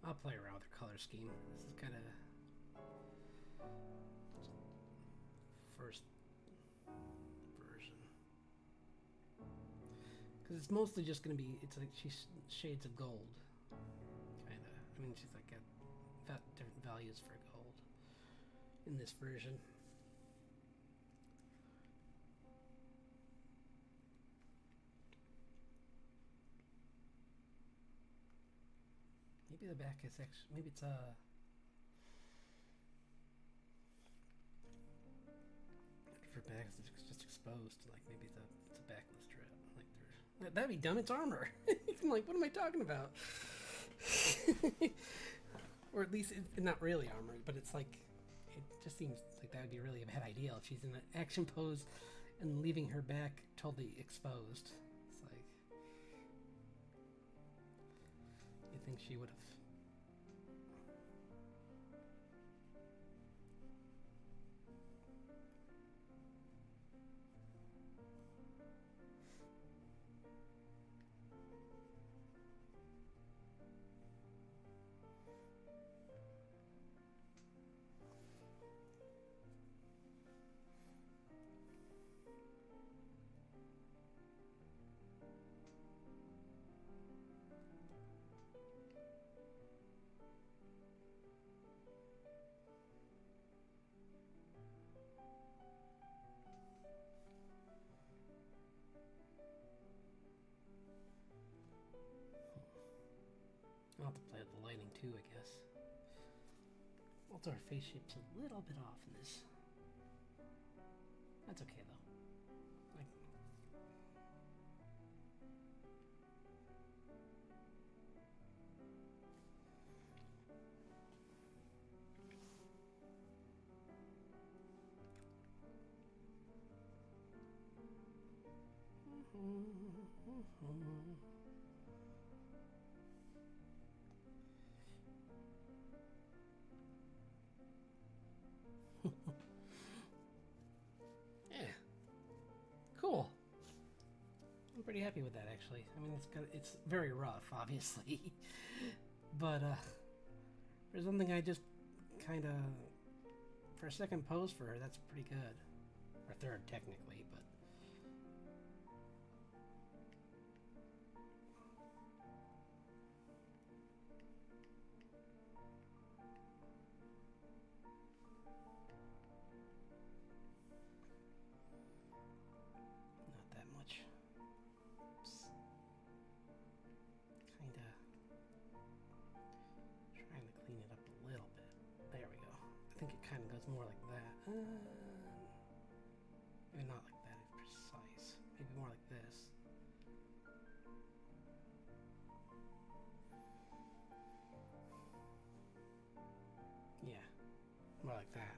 I'll play around with the color scheme. This is kind of first version because it's mostly just going to be. It's like she's shades of gold, kind of. I mean, she's like got different values for gold in this version. Maybe the back is actually, maybe it's for back it's just exposed. Like maybe it's a backless strip. Like that'd be dumb. It's armor. I'm like, what am I talking about? Or at least it's not really armor, but it's like it just seems like that would be really a bad idea if she's in an action pose and leaving her back totally exposed. It's like you think she would have. I'll have to play with the lighting too, I guess. Also, our face shape's a little bit off in this. That's okay though. Yeah. Cool. I'm pretty happy with that actually. I mean, it's very rough, obviously. But for something I just kind of for a second pose for her, that's pretty good. Or third technically, but not that much. Oops. Kinda trying it's more like that. Maybe not like that, it's precise. Maybe more like this. Yeah, more like that.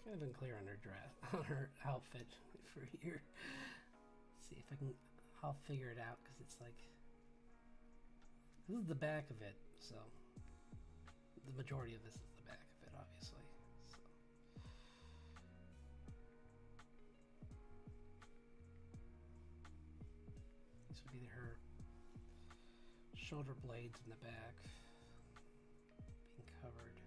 Kind of been clear on her dress, on her outfit for here. See if I can. I'll figure it out because it's like this is the back of it, so the majority of this is the back of it, obviously. So. This would be her shoulder blades in the back being covered.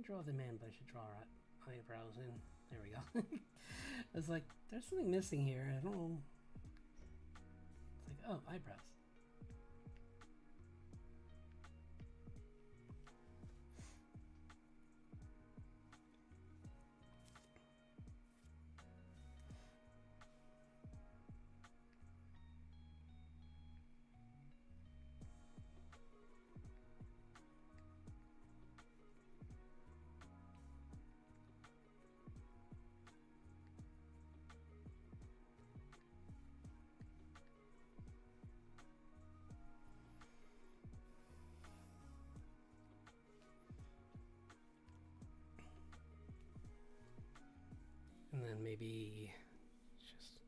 Draw the man, but I should draw our eyebrows in. There we go. I was like, there's something missing here. I don't know. It's like, oh, eyebrows. And then maybe just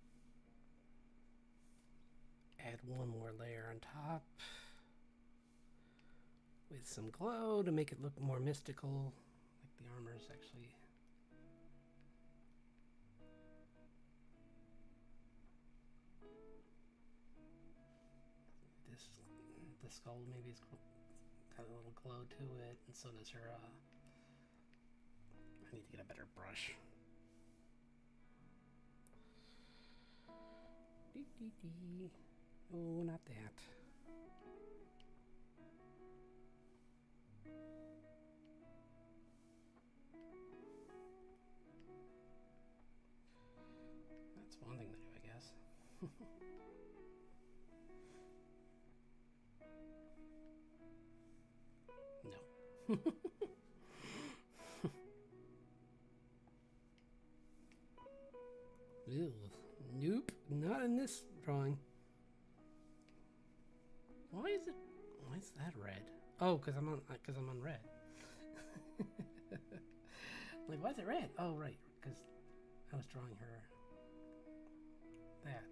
add one more layer on top with some glow to make it look more mystical, like the armor is actually. The skull maybe has got a little glow to it, and so does her. I need to get a better brush. Oh, not that. That's one thing to do, I guess. No. Ew. Nope, not in this drawing. Why is that red? Oh, because I'm on red. Like, why is it red? Oh, right, because I was drawing her that.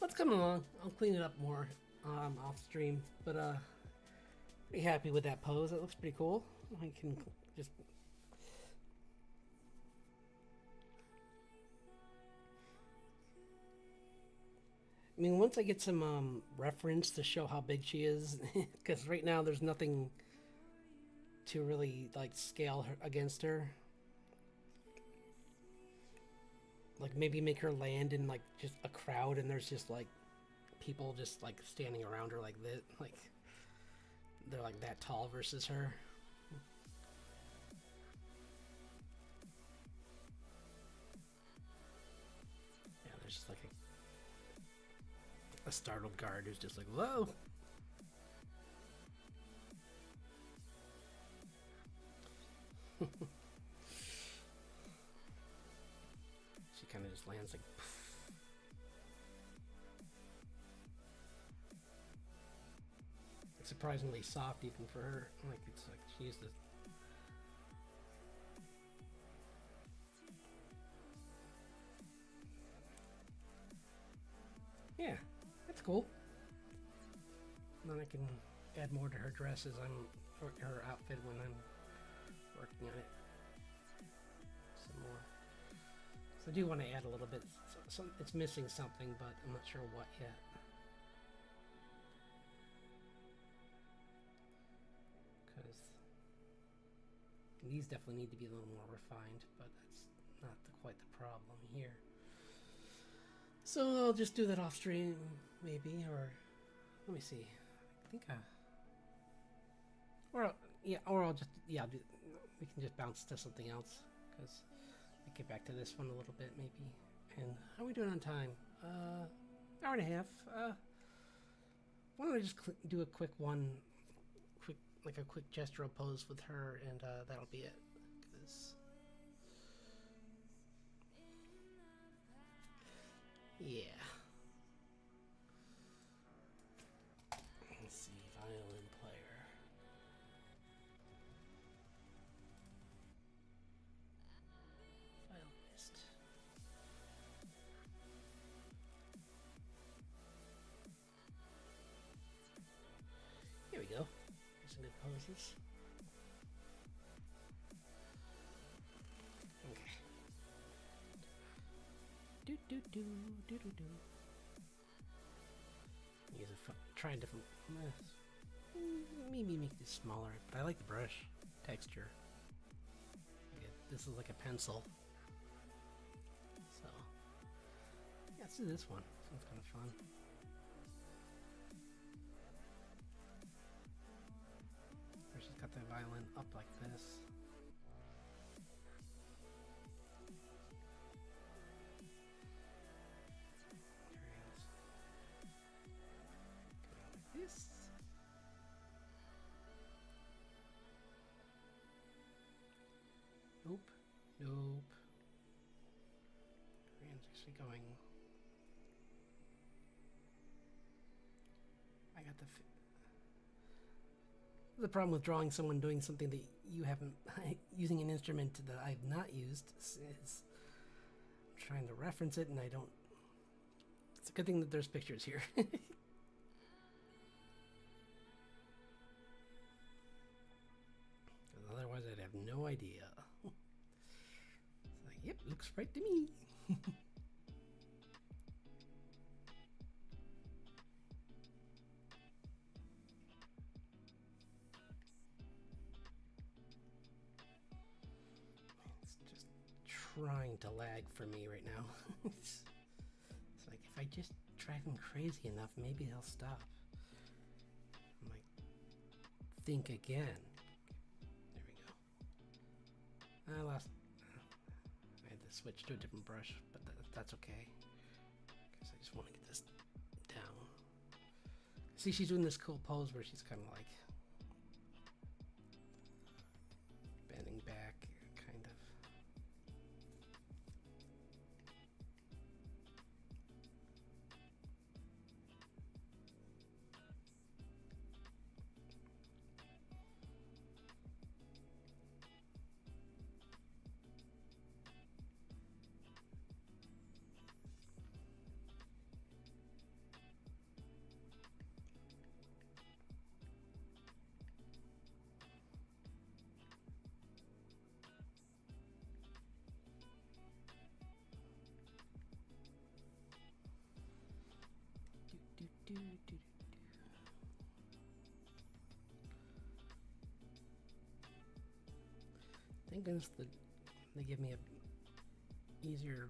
It's coming along. I'll clean it up more off stream, but pretty happy with that pose. It looks pretty cool. I can just. I mean, once I get some reference to show how big she is, because right now there's nothing to really like scale her against her. Like maybe make her land in like just a crowd, and there's just like people just like standing around her like this, like they're like that tall versus her. Yeah, there's just like a startled guard who's just like, whoa. She kind of just lands like. It's surprisingly soft even for her. Like it's like she used to. Yeah, that's cool. And then I can add more to her dress as I'm, or her outfit when I'm working on it. Some more. So I do want to add a little bit. So it's missing something, but I'm not sure what yet. Because these definitely need to be a little more refined, but that's not quite the problem here. So I'll just do that off stream, maybe, or let me see. I think or I'll just we can just bounce to something else because I get back to this one a little bit maybe. And how are we doing on time? Hour and a half. Why don't I just do a quick quick gestural pose with her, and that'll be it. 'Cause yeah. Let's see, violin player. Violinist. Here we go. Some good poses. Okay. Do. Use try a different. Maybe make this smaller, but I like the brush texture. Yeah, this is like a pencil. So yeah, let's do this one. Sounds kind of fun. Where she's got the violin up like this. This. Nope. Rand's actually going. I got the problem with drawing someone doing something that you haven't using an instrument that I've not used is trying to reference it, and I don't. It's a good thing that there's pictures here. Otherwise, I'd have no idea. It's like, yep, looks right to me. It's just trying to lag for me right now. It's like, if I just drive him crazy enough, maybe he'll stop. I'm like, think again. I had to switch to a different brush, but that's okay. Because I just want to get this down. See, she's doing this cool pose where she's kind of like bending back, kind of. Thank goodness they give me a easier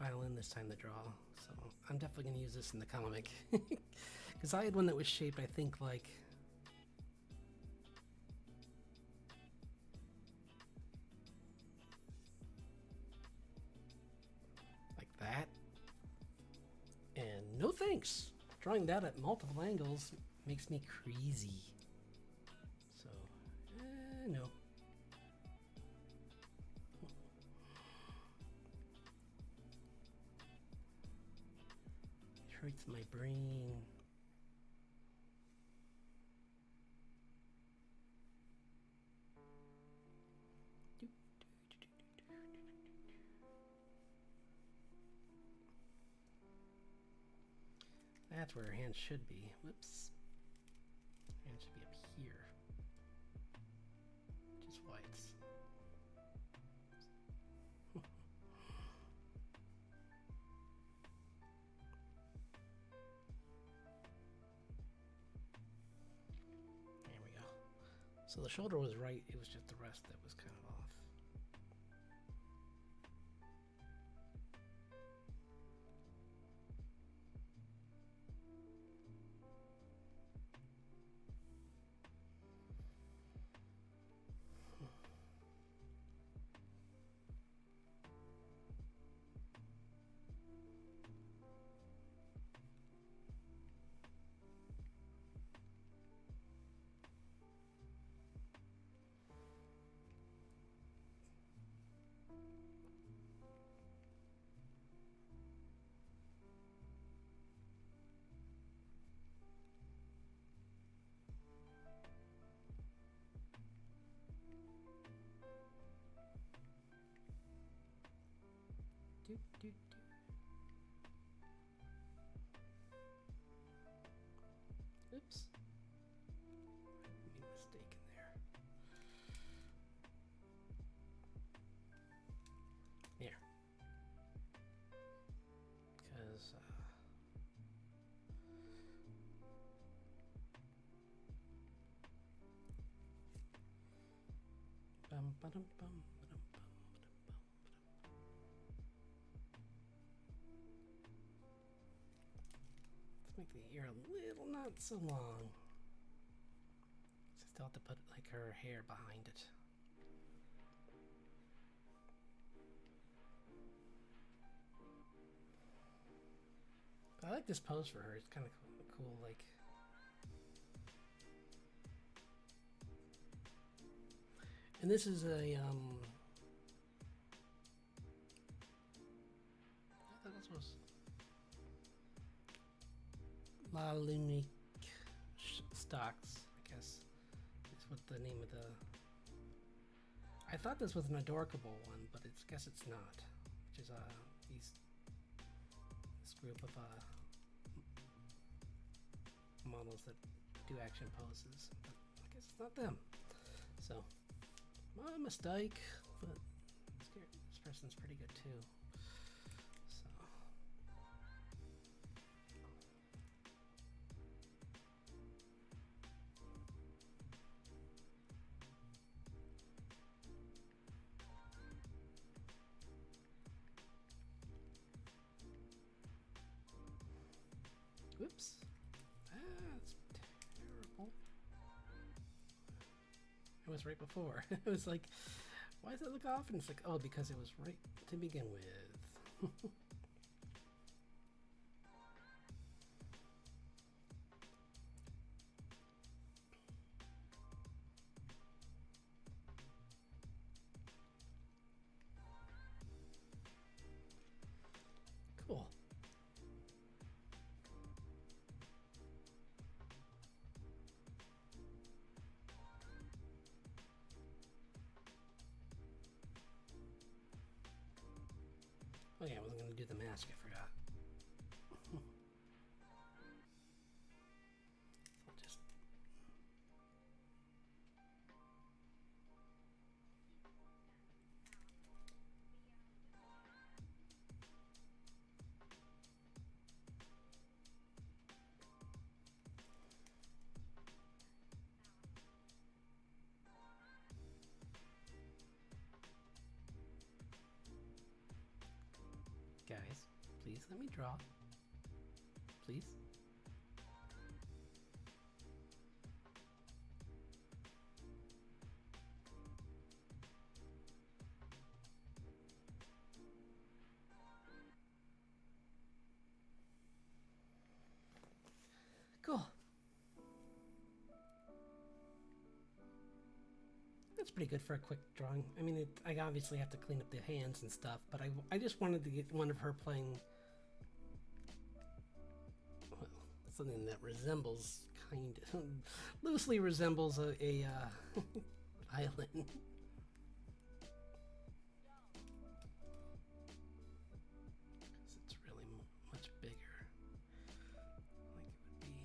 violin this time to draw. So I'm definitely going to use this in the comic. Because I had one that was shaped, I think, like that. And no thanks. Drawing that at multiple angles makes me crazy. So, no. It hurts my brain. That's where her hand should be. Whoops. Her hand should be up here. Just whites. There we go. So the shoulder was right, it was just the rest that was kind of off. Oops. Made a mistake in there. Here. Because, let's make the ear a little not so long. So still have to put like her hair behind it. But I like this pose for her. It's kind of cool, like. And this is a I thought this was La Lunique Stocks, I guess is what the name of the. I thought this was an Adorkable one, but I guess it's not. Which is this group of models that do action poses, but I guess it's not them. So, my mistake, but this person's pretty good too. So. Whoops. That's terrible. It was right before. It was like, why does it look off? And it's like, oh, because it was right to begin with. Cool. Oh yeah, I wasn't going to do the mask, I forgot. I'll just... guys. Please let me draw. Please. Cool. That's pretty good for a quick drawing. I mean, I obviously have to clean up the hands and stuff, but I just wanted to get one of her playing, well, something that resembles, kind of, loosely resembles a island. It's really much bigger. Like it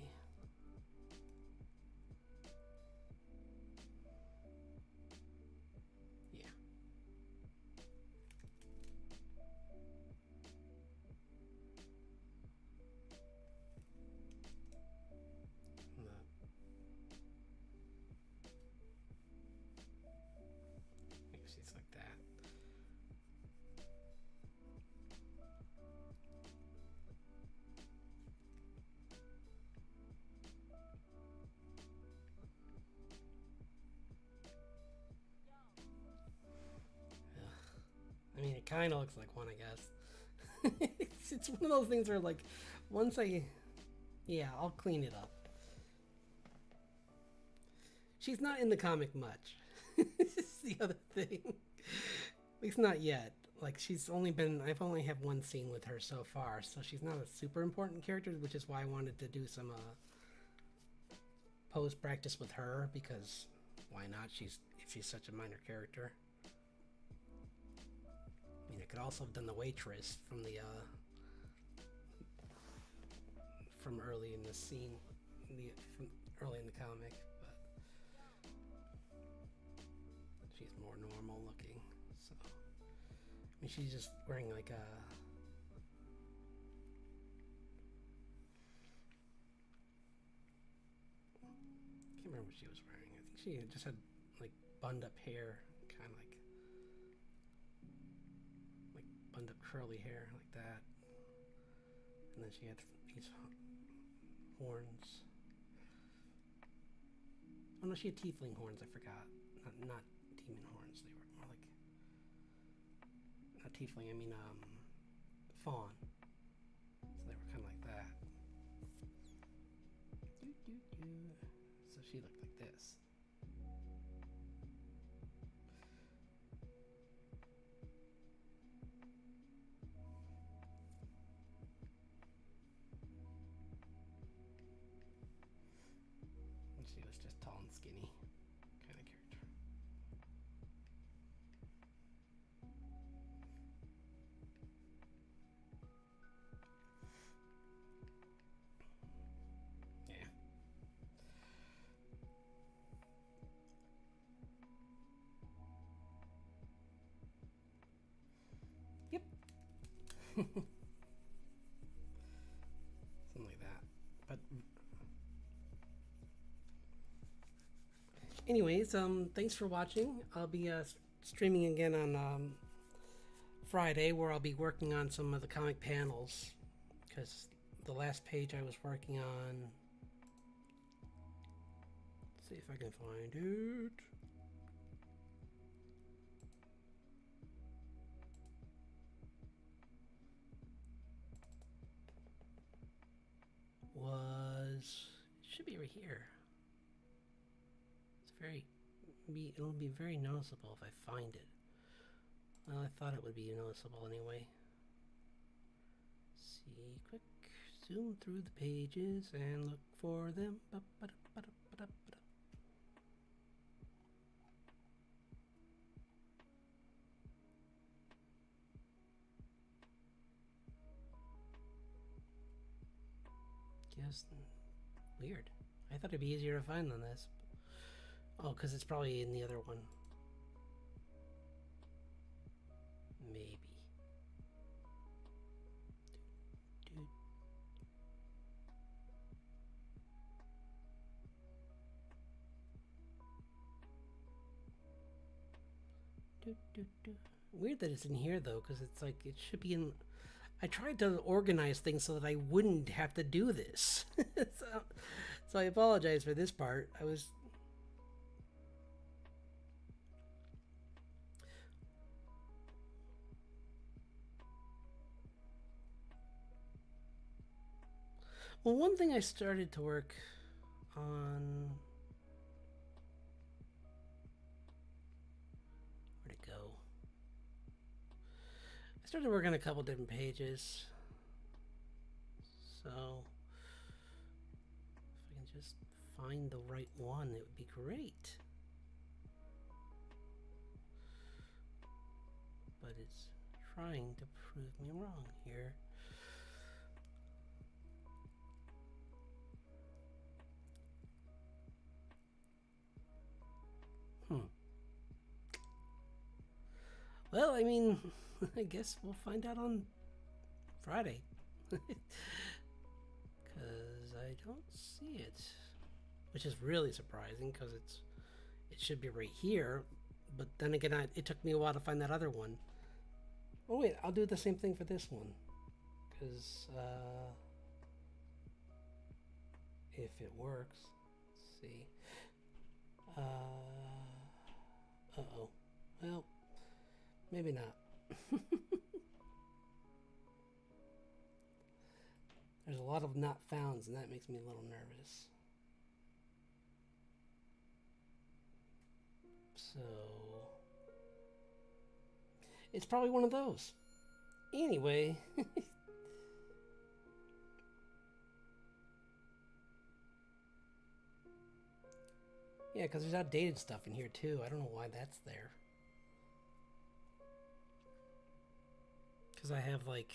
would be. Yeah. Maybe she's like that. I mean, it kind of looks like one, I guess. It's one of those things where, like, once yeah, I'll clean it up. She's not in the comic much. This is the other thing. At least not yet. Like, I've only had one scene with her so far, so she's not a super important character, which is why I wanted to do some pose practice with her, because why not? If she's such a minor character. I mean, I could also have done the waitress from early in the scene, from early in the comic, but she's more normal looking. So, I mean, she's just wearing like a. I can't remember what she was wearing. I think she just had like bunded up hair, kind of like bunded up curly hair like that, and then she had these horns. Oh no, she had tiefling horns. I forgot. Not demon horns. They were more like not tiefling. I mean fawn. So they were kind of like that. So she looked like this. She was just tall and skinny kind of character. Yeah. Yep. Something like that. But anyways, thanks for watching. I'll be streaming again on Friday, where I'll be working on some of the comic panels, because the last page I was working on, let's see if I can find it, it should be right here. It'll be very noticeable if I find it. Well, I thought it would be noticeable anyway. See, quick, zoom through the pages and look for them. Guess, weird. I thought it'd be easier to find than this. Oh, because it's probably in the other one. Maybe. Weird that it's in here though, because it's like it should be in. I tried to organize things so that I wouldn't have to do this. So I apologize for this part. I was... Well, one thing I started to work on... Where'd it go? I started working on a couple different pages. So... if I can just find the right one, it would be great. But it's trying to prove me wrong here. Well, I mean, I guess we'll find out on Friday. Because I don't see it. Which is really surprising, because it should be right here. But then again, it took me a while to find that other one. Oh wait, I'll do the same thing for this one. Because, if it works. Let's see. Uh-oh. Well, maybe not. There's a lot of not founds, and that makes me a little nervous. So... it's probably one of those. Anyway... yeah, because there's outdated stuff in here, too. I don't know why that's there. Because I have, like...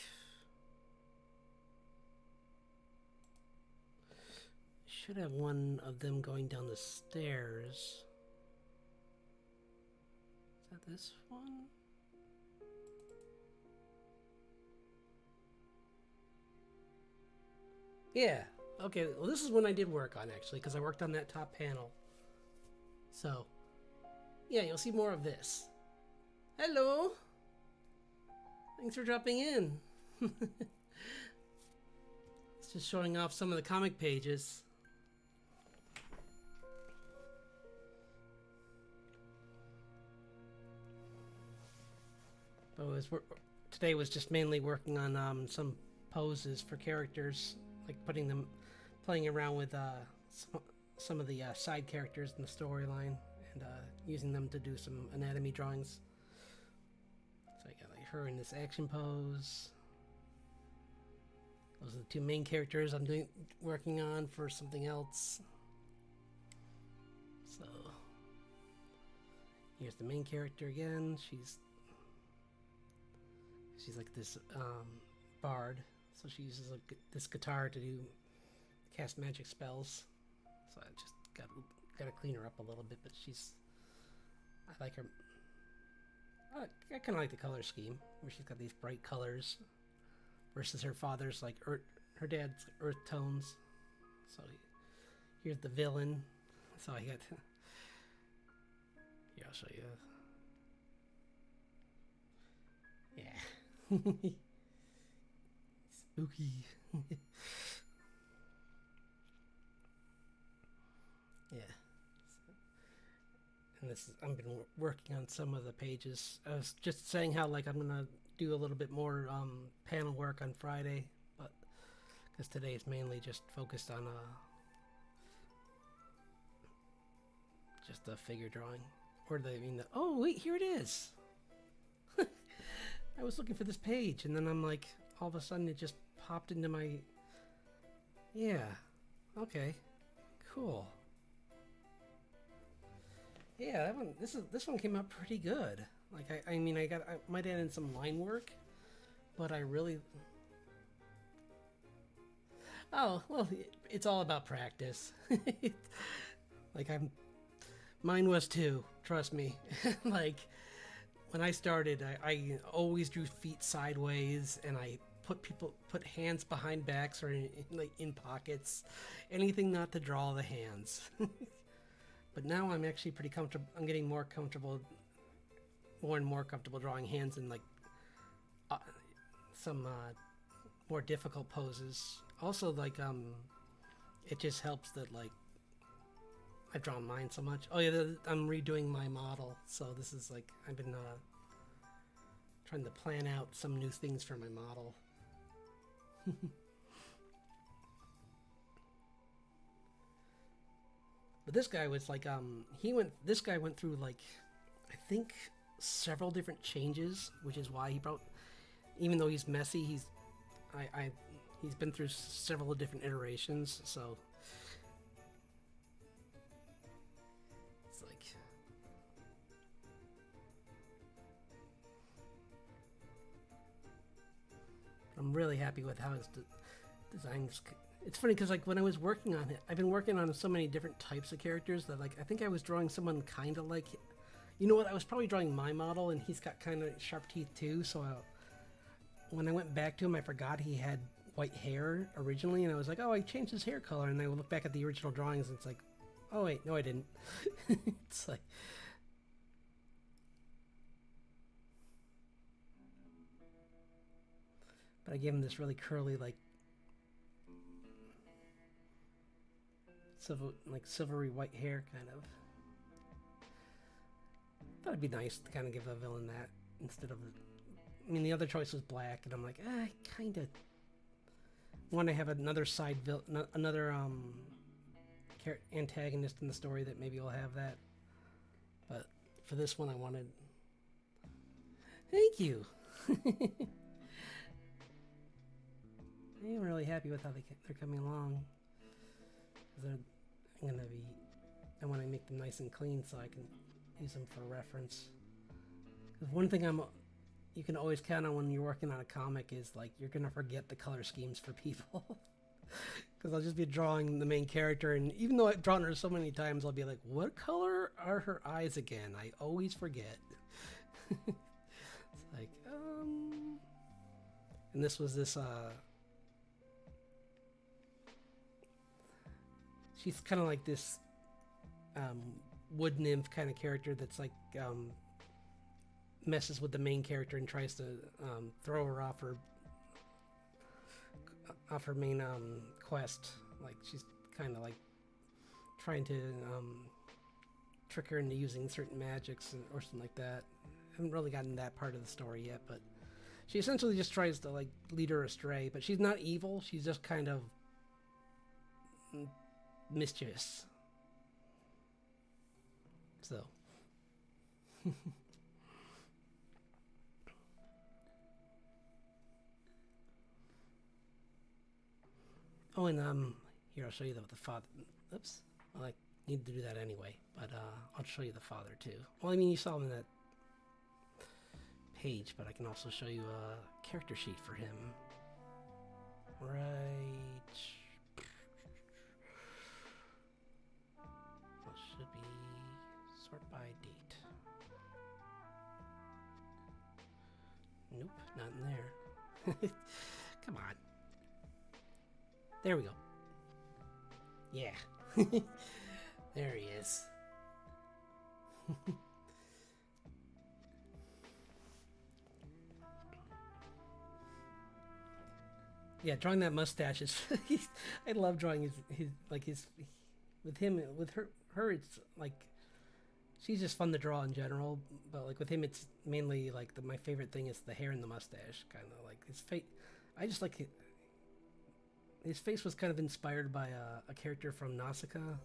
should have one of them going down the stairs. Is that this one? Yeah. Okay, well this is one I did work on, actually, because I worked on that top panel. So, yeah, you'll see more of this. Hello! Thanks for dropping in. It's just showing off some of the comic pages. But today was just mainly working on some poses for characters, like playing around with some of the side characters in the storyline, and using them to do some anatomy drawings. So I got like her in this action pose. Those are the two main characters I'm working on for something else. So here's the main character again. She's like this bard, so she uses this guitar to cast magic spells. So I just gotta clean her up a little bit, but I like her. I kind of like the color scheme where she's got these bright colors versus her father's like her dad's earth tones. So here's the villain. So I got. Yeah, I'll show you. Yeah. Spooky. Yeah. And I've been working on some of the pages. I was just saying how like I'm gonna do a little bit more panel work on Friday, but because today is mainly just focused on just the figure drawing. Oh wait, here it is. I was looking for this page, and then I'm like, all of a sudden it just popped into my... Yeah. Okay. Cool. Yeah, this one came out pretty good. Like, I mean, I might add in some line work, but I really... Oh, well, it's all about practice. Like, mine was too, trust me. Like... When I started, I always drew feet sideways, and I put hands behind backs or in pockets, anything not to draw the hands. But now I'm actually pretty comfortable. I'm getting more and more comfortable drawing hands in like some more difficult poses. Also, like, it just helps that, like, I've drawn mine so much. Oh yeah, I'm redoing my model, so this is like, I've been trying to plan out some new things for my model. But this guy was like, this guy went through, like, I think several different changes, which is why he brought, even though he's messy, he's been through several different iterations, so it's like, I'm really happy with how his designs. It's funny because, like, when I was working on it, I've been working on so many different types of characters that, like, I think I was drawing someone kind of like, you know what, I was probably drawing my model, and he's got kind of sharp teeth too, so when I went back to him, I forgot he had white hair originally, and I was like, oh, I changed his hair color, and I look back at the original drawings, and it's like, oh wait, no I didn't. It's like, but I gave him this really curly, like, silvery white hair, kind of. Thought it'd be nice to kind of give a villain that instead of, I mean, the other choice was black, and I'm like, I kind of want to have another another antagonist in the story that maybe will have that. But for this one, I wanted. Thank you. I'm really happy with how they're coming along. I want to make them nice and clean so I can use them for reference. Because one thing you can always count on when you're working on a comic is, like, you're gonna forget the color schemes for people. Because I'll just be drawing the main character, and even though I've drawn her so many times, I'll be like, what color are her eyes again? I always forget. It's like, and this was this, she's kind of like this wood nymph kind of character that's like, messes with the main character and tries to throw her off her main quest. Like, she's kind of like trying to trick her into using certain magics or something like that. I haven't really gotten that part of the story yet, but she essentially just tries to, like, lead her astray. But she's not evil, she's just kind of mischievous. So oh, and here, I'll show you the father. Oops, well, I need to do that anyway, but I'll show you the father too. Well, I mean, you saw him in that page, but I can also show you a character sheet for him. Right. Well, should be sort by date. Nope, not in there. Come on. There we go. Yeah. There he is. Yeah, drawing that mustache is I love drawing his with him, with her it's like, she's just fun to draw in general, but like with him it's mainly like my favorite thing is the hair and the mustache, kind of like his face. I just like it. His face was kind of inspired by a character from Nausicaa,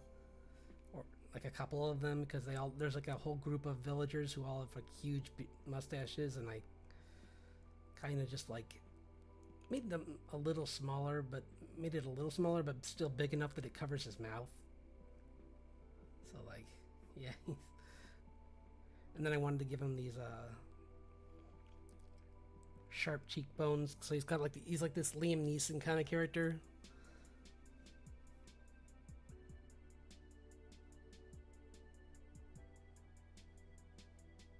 or like a couple of them, because there's like a whole group of villagers who all have like huge mustaches, and I kind of just like made them a little smaller, but still big enough that it covers his mouth. So like, yeah. And then I wanted to give him these sharp cheekbones, so he's got like he's like this Liam Neeson kind of character.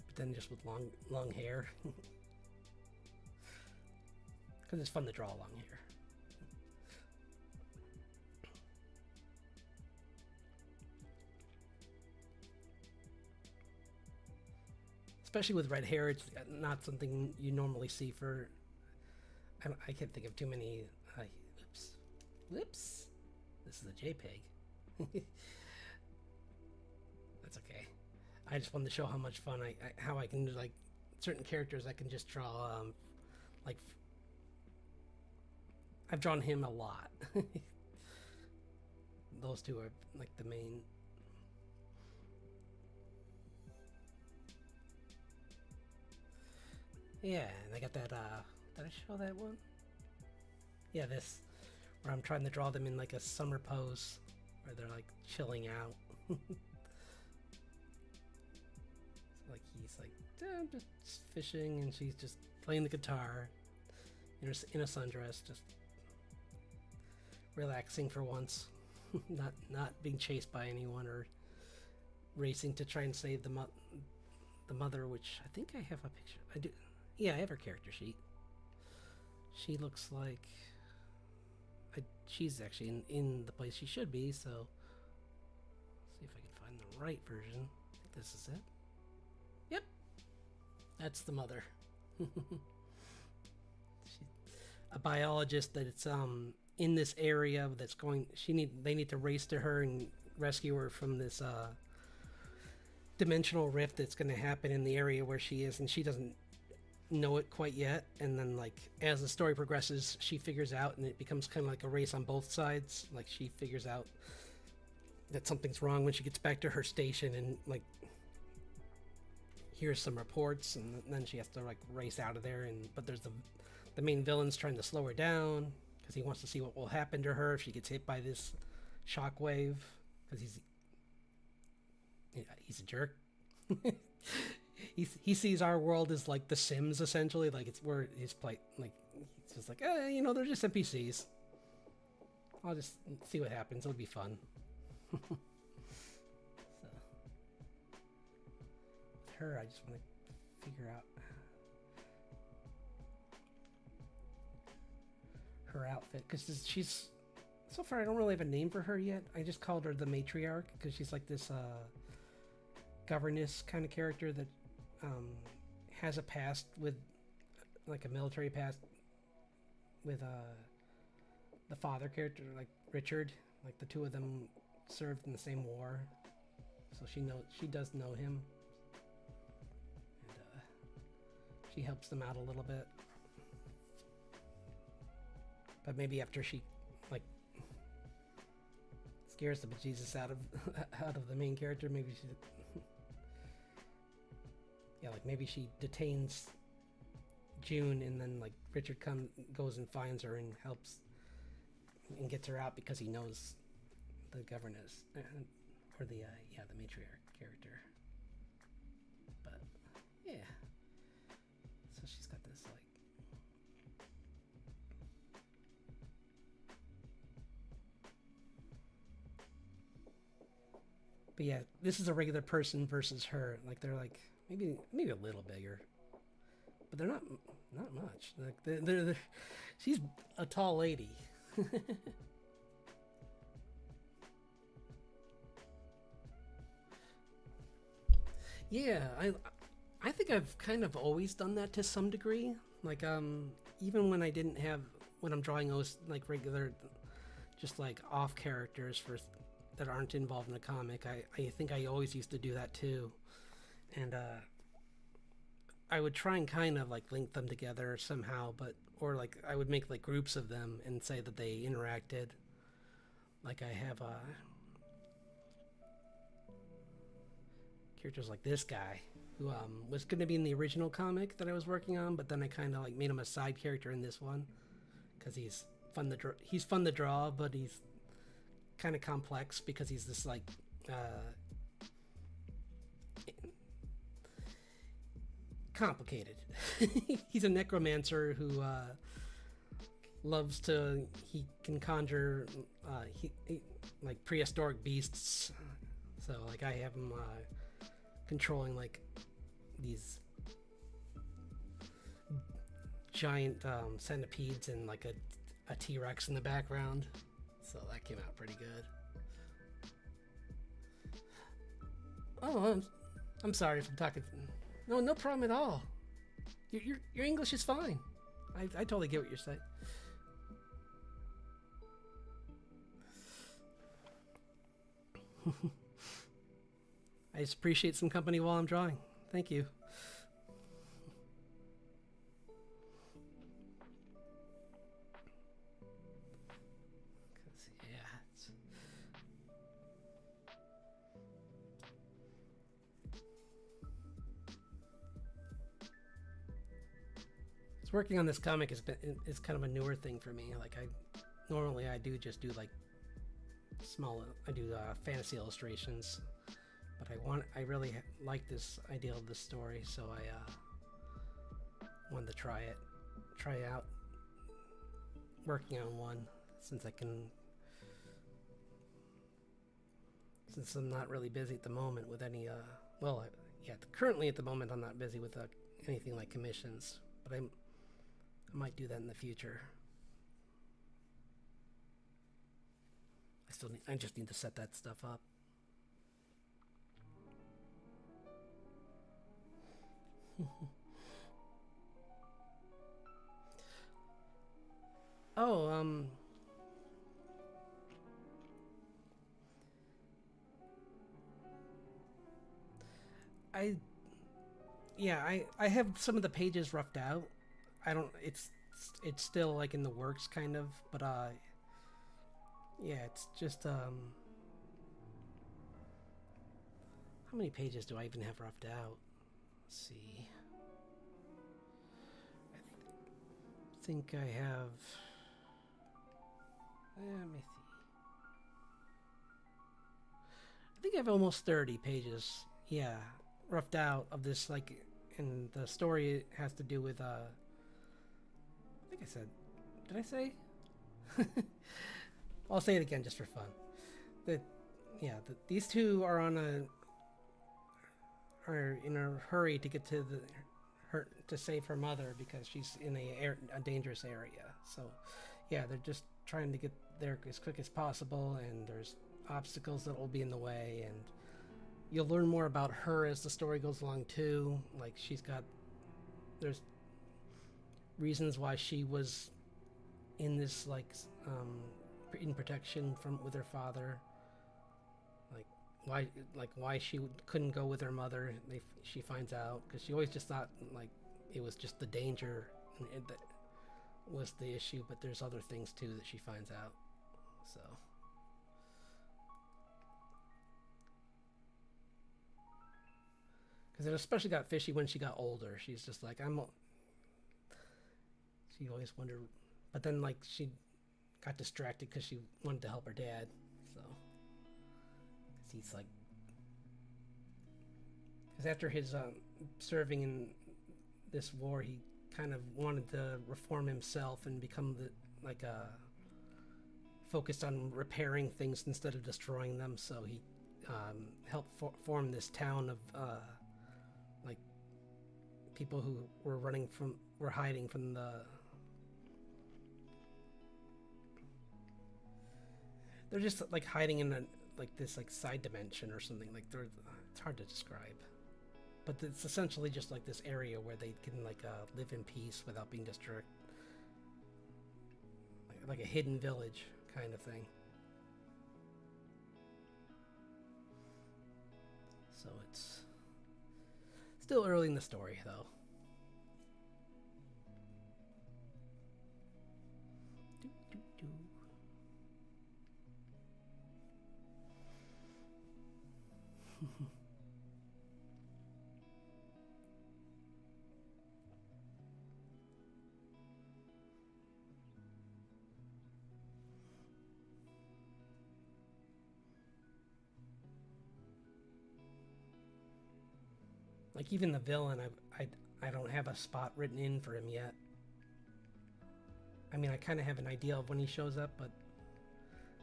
But then just with long hair. Because it's fun to draw long hair. Especially with red hair, it's not something you normally see for I can't think of too many. Oops, whoops. This is a JPEG. That's okay. I just wanted to show how much fun how I can like certain characters I can just draw. Like I've drawn him a lot. Those two are like the main. Yeah, and I got that. Did I show that one? Yeah, this where I'm trying to draw them in like a summer pose where they're like chilling out. Like he's like just fishing and she's just playing the guitar in a sundress, just relaxing for once. not being chased by anyone or racing to try and save the mother, which I think I have a picture. I do. Yeah, I have her character sheet. She looks like she's actually in the place she should be, so see if I can find the right version. I think this is it. Yep, that's the mother. She's a biologist that it's in this area that's going. They need to race to her and rescue her from this dimensional rift that's going to happen in the area where she is, and she doesn't know it quite yet. And then like as the story progresses, she figures out, and it becomes kind of like a race on both sides. Like she figures out that something's wrong when she gets back to her station and like hears some reports, and then she has to like race out of there. And but there's the main villain's trying to slow her down because he wants to see what will happen to her if she gets hit by this shockwave, because he's a jerk. He sees our world as like The Sims, essentially. Like it's where his play, like he's just like, they're just NPCs. I'll just see what happens. It'll be fun. So, with her, I just want to figure out her outfit, because she's so far I don't really have a name for her yet. I just called her the matriarch because she's like this governess kind of character that has a past with like a military past with the father character, like Richard. Like the two of them served in the same war, so she does know him, and she helps them out a little bit. But maybe after she like scares the bejesus out of the main character, maybe she like maybe she detains June, and then like Richard goes and finds her and helps and gets her out because he knows the governess or the matriarch character. But yeah, so she's got this like but yeah, this is a regular person versus her. Like they're like maybe a little bigger, but they're not much. Like they're she's a tall lady. Yeah, I think I've kind of always done that to some degree. Like even when I'm drawing those like regular, just like off characters that aren't involved in the comic, I think I always used to do that too. And I would try and kind of like link them together somehow, or like I would make like groups of them and say that they interacted. Like I have characters like this guy who was going to be in the original comic that I was working on, but then I kind of like made him a side character in this one because he's fun to draw, but he's kind of complex because he's this like complicated. He's a necromancer who he can conjure like prehistoric beasts. So like I have him controlling like these giant centipedes and like a T-Rex in the background. So that came out pretty good. Oh, I'm sorry if I'm talking. No problem at all. Your English is fine. I totally get what you're saying. I just appreciate some company while I'm drawing. Thank you. 'Cause, yeah, it's working on this comic is kind of a newer thing for me. Like normally I do just do like I do fantasy illustrations, but I really like this idea of this story, so I wanted to try out working on one since I'm not really busy at the moment with any currently at the moment I'm not busy with anything like commissions, but I might do that in the future. I just need to set that stuff up. Oh, I I have some of the pages roughed out. I don't it's still like in the works kind of, but yeah, it's just how many pages do I even have roughed out? Let's see. I think I have let me see. I think I have almost 30 pages. Yeah, roughed out of this, like, and the story has to do with I think I said, did I say? I'll say it again just for fun. These two are in a hurry to get to to save her mother because she's in a dangerous area. So yeah, they're just trying to get there as quick as possible, and there's obstacles that will be in the way, and you'll learn more about her as the story goes along too. Like there's reasons why she was in this in protection with her father, why she couldn't go with her mother. She finds out because she always just thought like it was just the danger that was the issue, but there's other things too that she finds out. So because it especially got fishy when she got older. She's just like she always wondered, but then like she got distracted because she wanted to help her dad. So he's like, because after his serving in this war, he kind of wanted to reform himself and become focused on repairing things instead of destroying them. So he helped form this town of like people who were hiding from they're just like hiding in this side dimension or something. It's hard to describe, but it's essentially just like this area where they can live in peace without being disturbed, like a hidden village kind of thing. So it's still early in the story though. Like even the villain, I don't have a spot written in for him yet. I mean, I kind of have an idea of when he shows up, but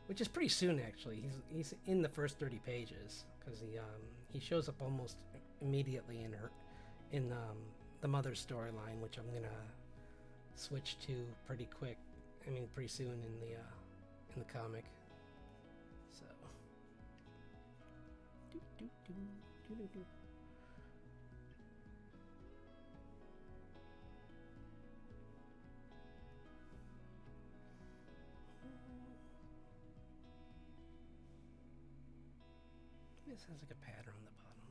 which is pretty soon actually. He's in the first 30 pages because he shows up almost immediately in the mother's storyline, which I'm gonna switch to pretty quick. I mean, pretty soon in the comic. So. This has like a pattern on the bottom.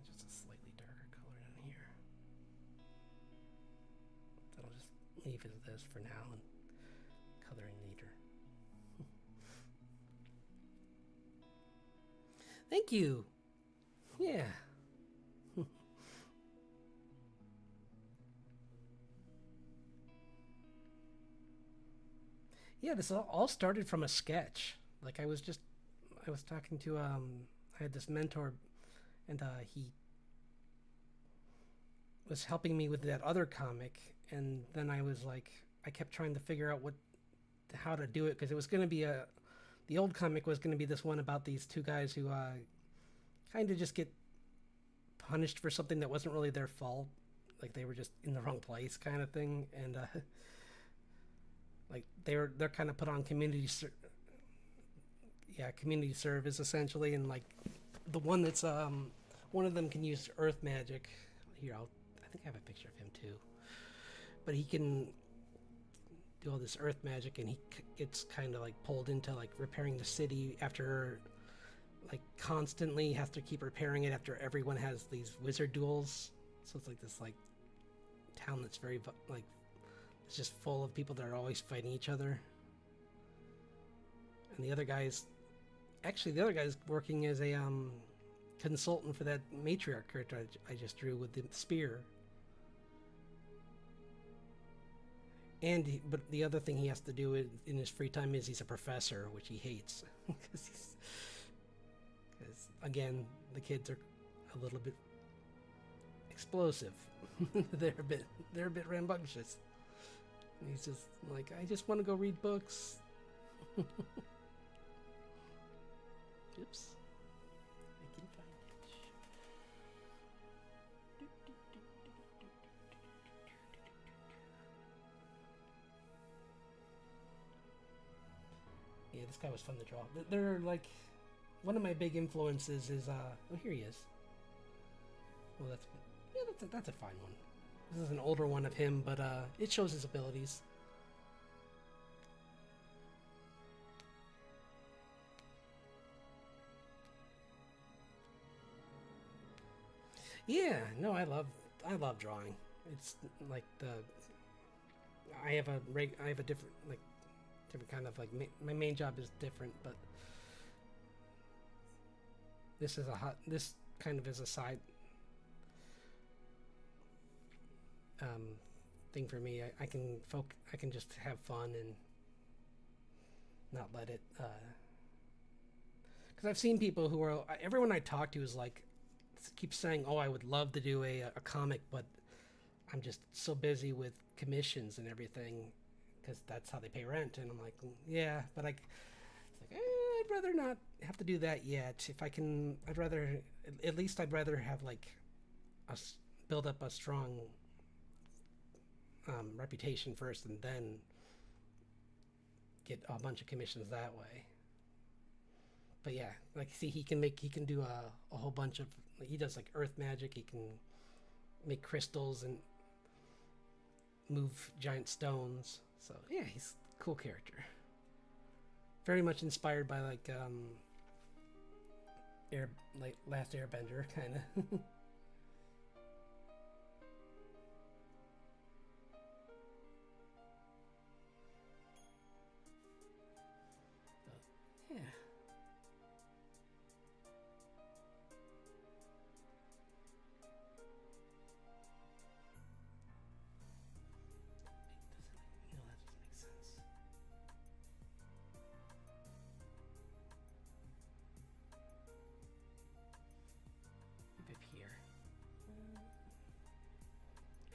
Just a slightly darker color down here. That'll just leave it as this for now and coloring later. Thank you. Yeah. Yeah, this all started from a sketch. Like I was talking to I had this mentor, and he was helping me with that other comic, and then I was like, I kept trying to figure out how to do it, because it was going to be the old comic was going to be this one about these two guys who kind of just get punished for something that wasn't really their fault, like they were just in the wrong place kind of thing, and like they're kind of put on community service essentially, and like the one that's one of them can use earth magic. Here, I think I have a picture of him too, but he can do all this earth magic, and he gets kind of like pulled into like repairing the city after, like, constantly has to keep repairing it after everyone has these wizard duels. So it's like this like town that's very like, it's just full of people that are always fighting each other. And the other guy's working as a consultant for that matriarch character I just drew with the spear. But the other thing he has to do in his free time is he's a professor, which he hates, because again, the kids are a little bit explosive. they're a bit rambunctious. And he's just like, I just want to go read books. Oops. I can find it. Yeah, this guy was fun to draw. They're like, one of my big influences is oh, here he is. Well, that's a fine one. This is an older one of him, but it shows his abilities. Yeah, no, I love drawing. It's like I have a different kind of like my main job is different, but this kind of is a side thing for me. I can just have fun and not let it, because I've seen people who are, everyone I talk to is like, keeps saying, oh, I would love to do a comic, but I'm just so busy with commissions and everything, because that's how they pay rent. And I'm like, yeah, but it's like, I'd rather not have to do that yet. If I can, I'd rather have like build up a strong reputation first, and then get a bunch of commissions that way. But yeah, like, see, he can do a whole bunch of, he does like earth magic. He can make crystals and move giant stones. So yeah, he's a cool character. Very much inspired by like Last Airbender kind of. Yeah.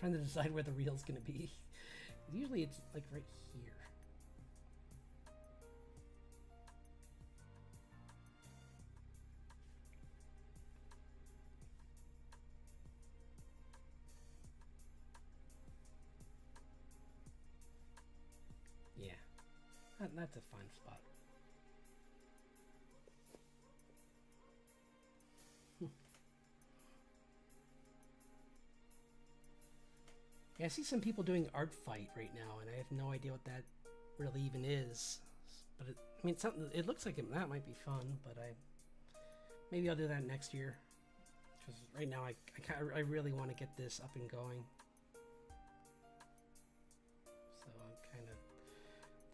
Trying to decide where the reel's gonna be. Usually it's like right here. Yeah, that's a fine spot. Yeah, I see some people doing art fight right now, and I have no idea what that really even is. But I mean, something. It looks like that might be fun, but maybe I'll do that next year. Because right now, I really want to get this up and going. So I'm kind of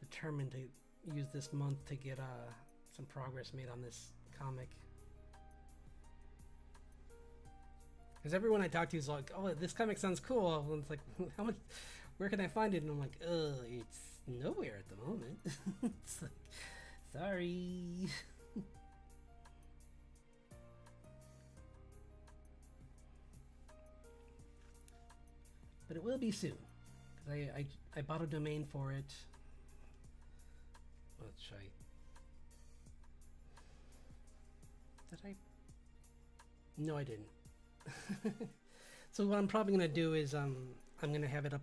determined to use this month to get some progress made on this comic. Because everyone I talk to is like, "Oh, this comic sounds cool." And it's like, "How much? Where can I find it?" And I'm like, it's nowhere at the moment." It's like, sorry. But it will be soon. Because I bought a domain for it. What should I? Did I? No, I didn't. So what I'm probably gonna do is I'm gonna have it up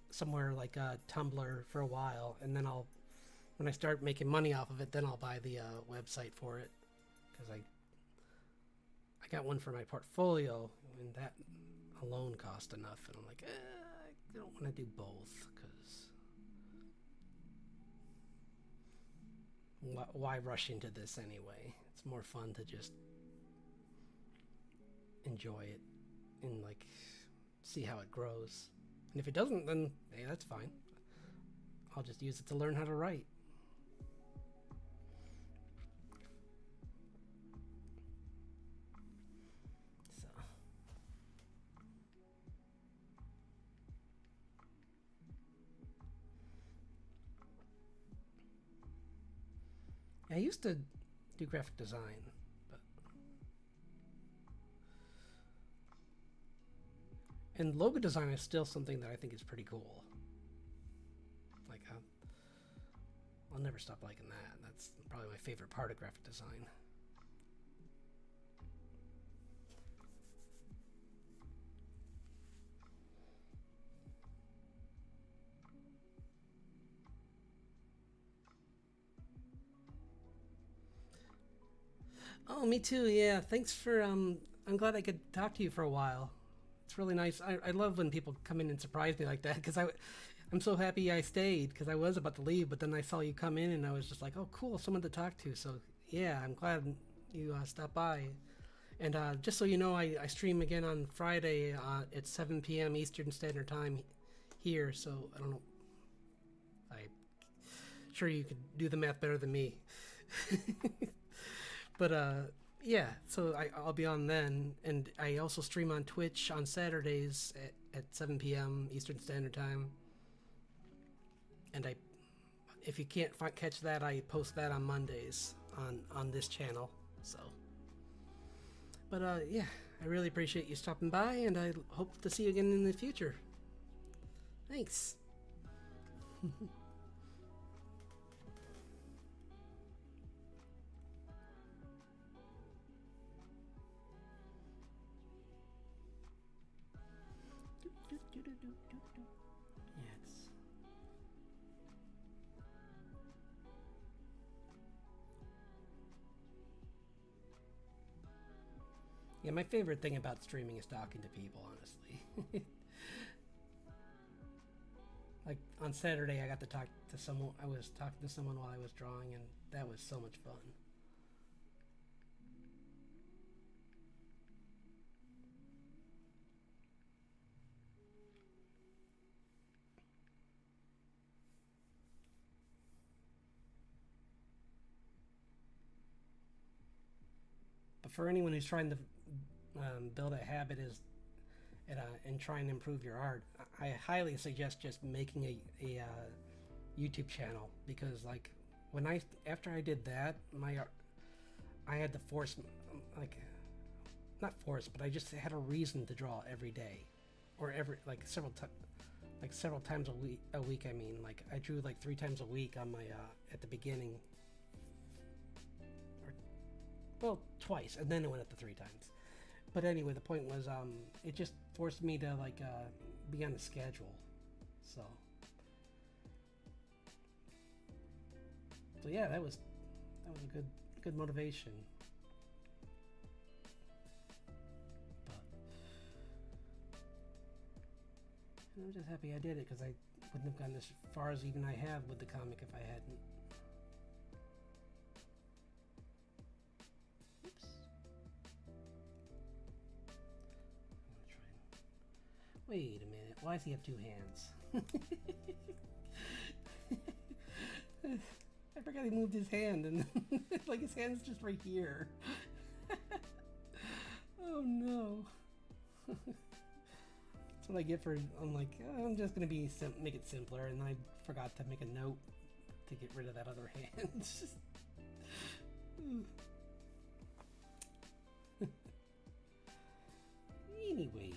somewhere like Tumblr for a while, and then when I start making money off of it, then I'll buy the website for it, because I got one for my portfolio, and that alone cost enough, and I'm like, I don't want to do both, because why rush into this anyway? It's more fun to just enjoy it and like see how it grows. And if it doesn't, then hey, that's fine. I'll just use it to learn how to write. So I used to do graphic design, and logo design is still something that I think is pretty cool. Like, I'll never stop liking that. That's probably my favorite part of graphic design. Oh, me too. Yeah, thanks for. I'm glad I could talk to you for a while. It's really nice. I love when people come in and surprise me like that, because I'm so happy I stayed, because I was about to leave, but then I saw you come in and I was just like, oh, cool, someone to talk to. So yeah, I'm glad you stopped by. And just so you know, I stream again on Friday at 7 p.m. Eastern Standard Time here. So I don't know. I'm sure you could do the math better than me. But yeah, so I'll be on then, and I also stream on Twitch on Saturdays at 7 p.m. Eastern Standard Time. And if you can't catch that, I post that on Mondays on this channel. So, but yeah, I really appreciate you stopping by, and I hope to see you again in the future. Thanks. Yes. Yeah, my favorite thing about streaming is talking to people, honestly. Like on Saturday, I got to talk to someone. I was talking to someone while I was drawing, and that was so much fun. But for anyone who's trying to build a habit and try and improve your art, I highly suggest just making a YouTube channel, because like after I did that, I had to force, like, not force, but I just had a reason to draw every day, or several times a week. I mean, like I drew like 3 times a week on my at the beginning. Well, twice, and then it went up to 3 times. But anyway, the point was, it just forced me to like be on a schedule. So yeah, that was a good motivation. But I'm just happy I did it because I wouldn't have gotten as far as even I have with the comic if I hadn't. Oops. I'm gonna try and... Wait a minute. Why does he have two hands? I forgot he moved his hand, and like his hand's just right here. Oh no. That's what I get for, I'm like, oh, I'm just gonna make it simpler, and I forgot to make a note to get rid of that other hand. Anyway.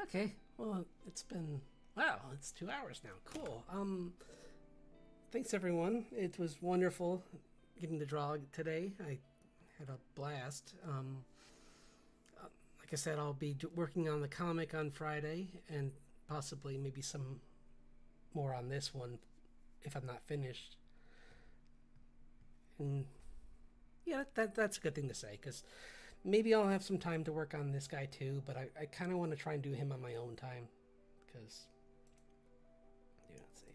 Okay, well, it's been, wow, it's 2 hours now. Cool. Thanks everyone. It was wonderful getting to draw today. I had a blast. Like I said, I'll be working on the comic on Friday, and possibly maybe some more on this one if I'm not finished. And yeah, that's a good thing to say, because maybe I'll have some time to work on this guy too, but I kind of want to try and do him on my own time, because do not save.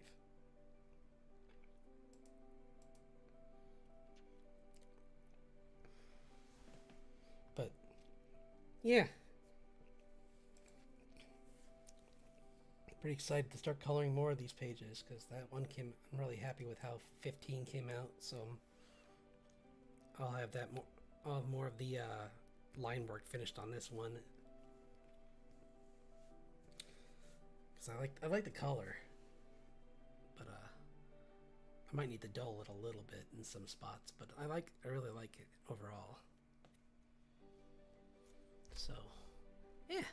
But yeah, pretty excited to start coloring more of these pages, because that one came, I'm really happy with how 15 came out, so I'll have that more, I'll have more of the line work finished on this one, because I like the color, but I might need to dull it a little bit in some spots, but I really like it overall. So yeah,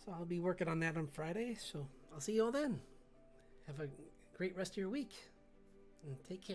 so I'll be working on that on Friday, so I'll see you all then. Have a great rest of your week, and take care.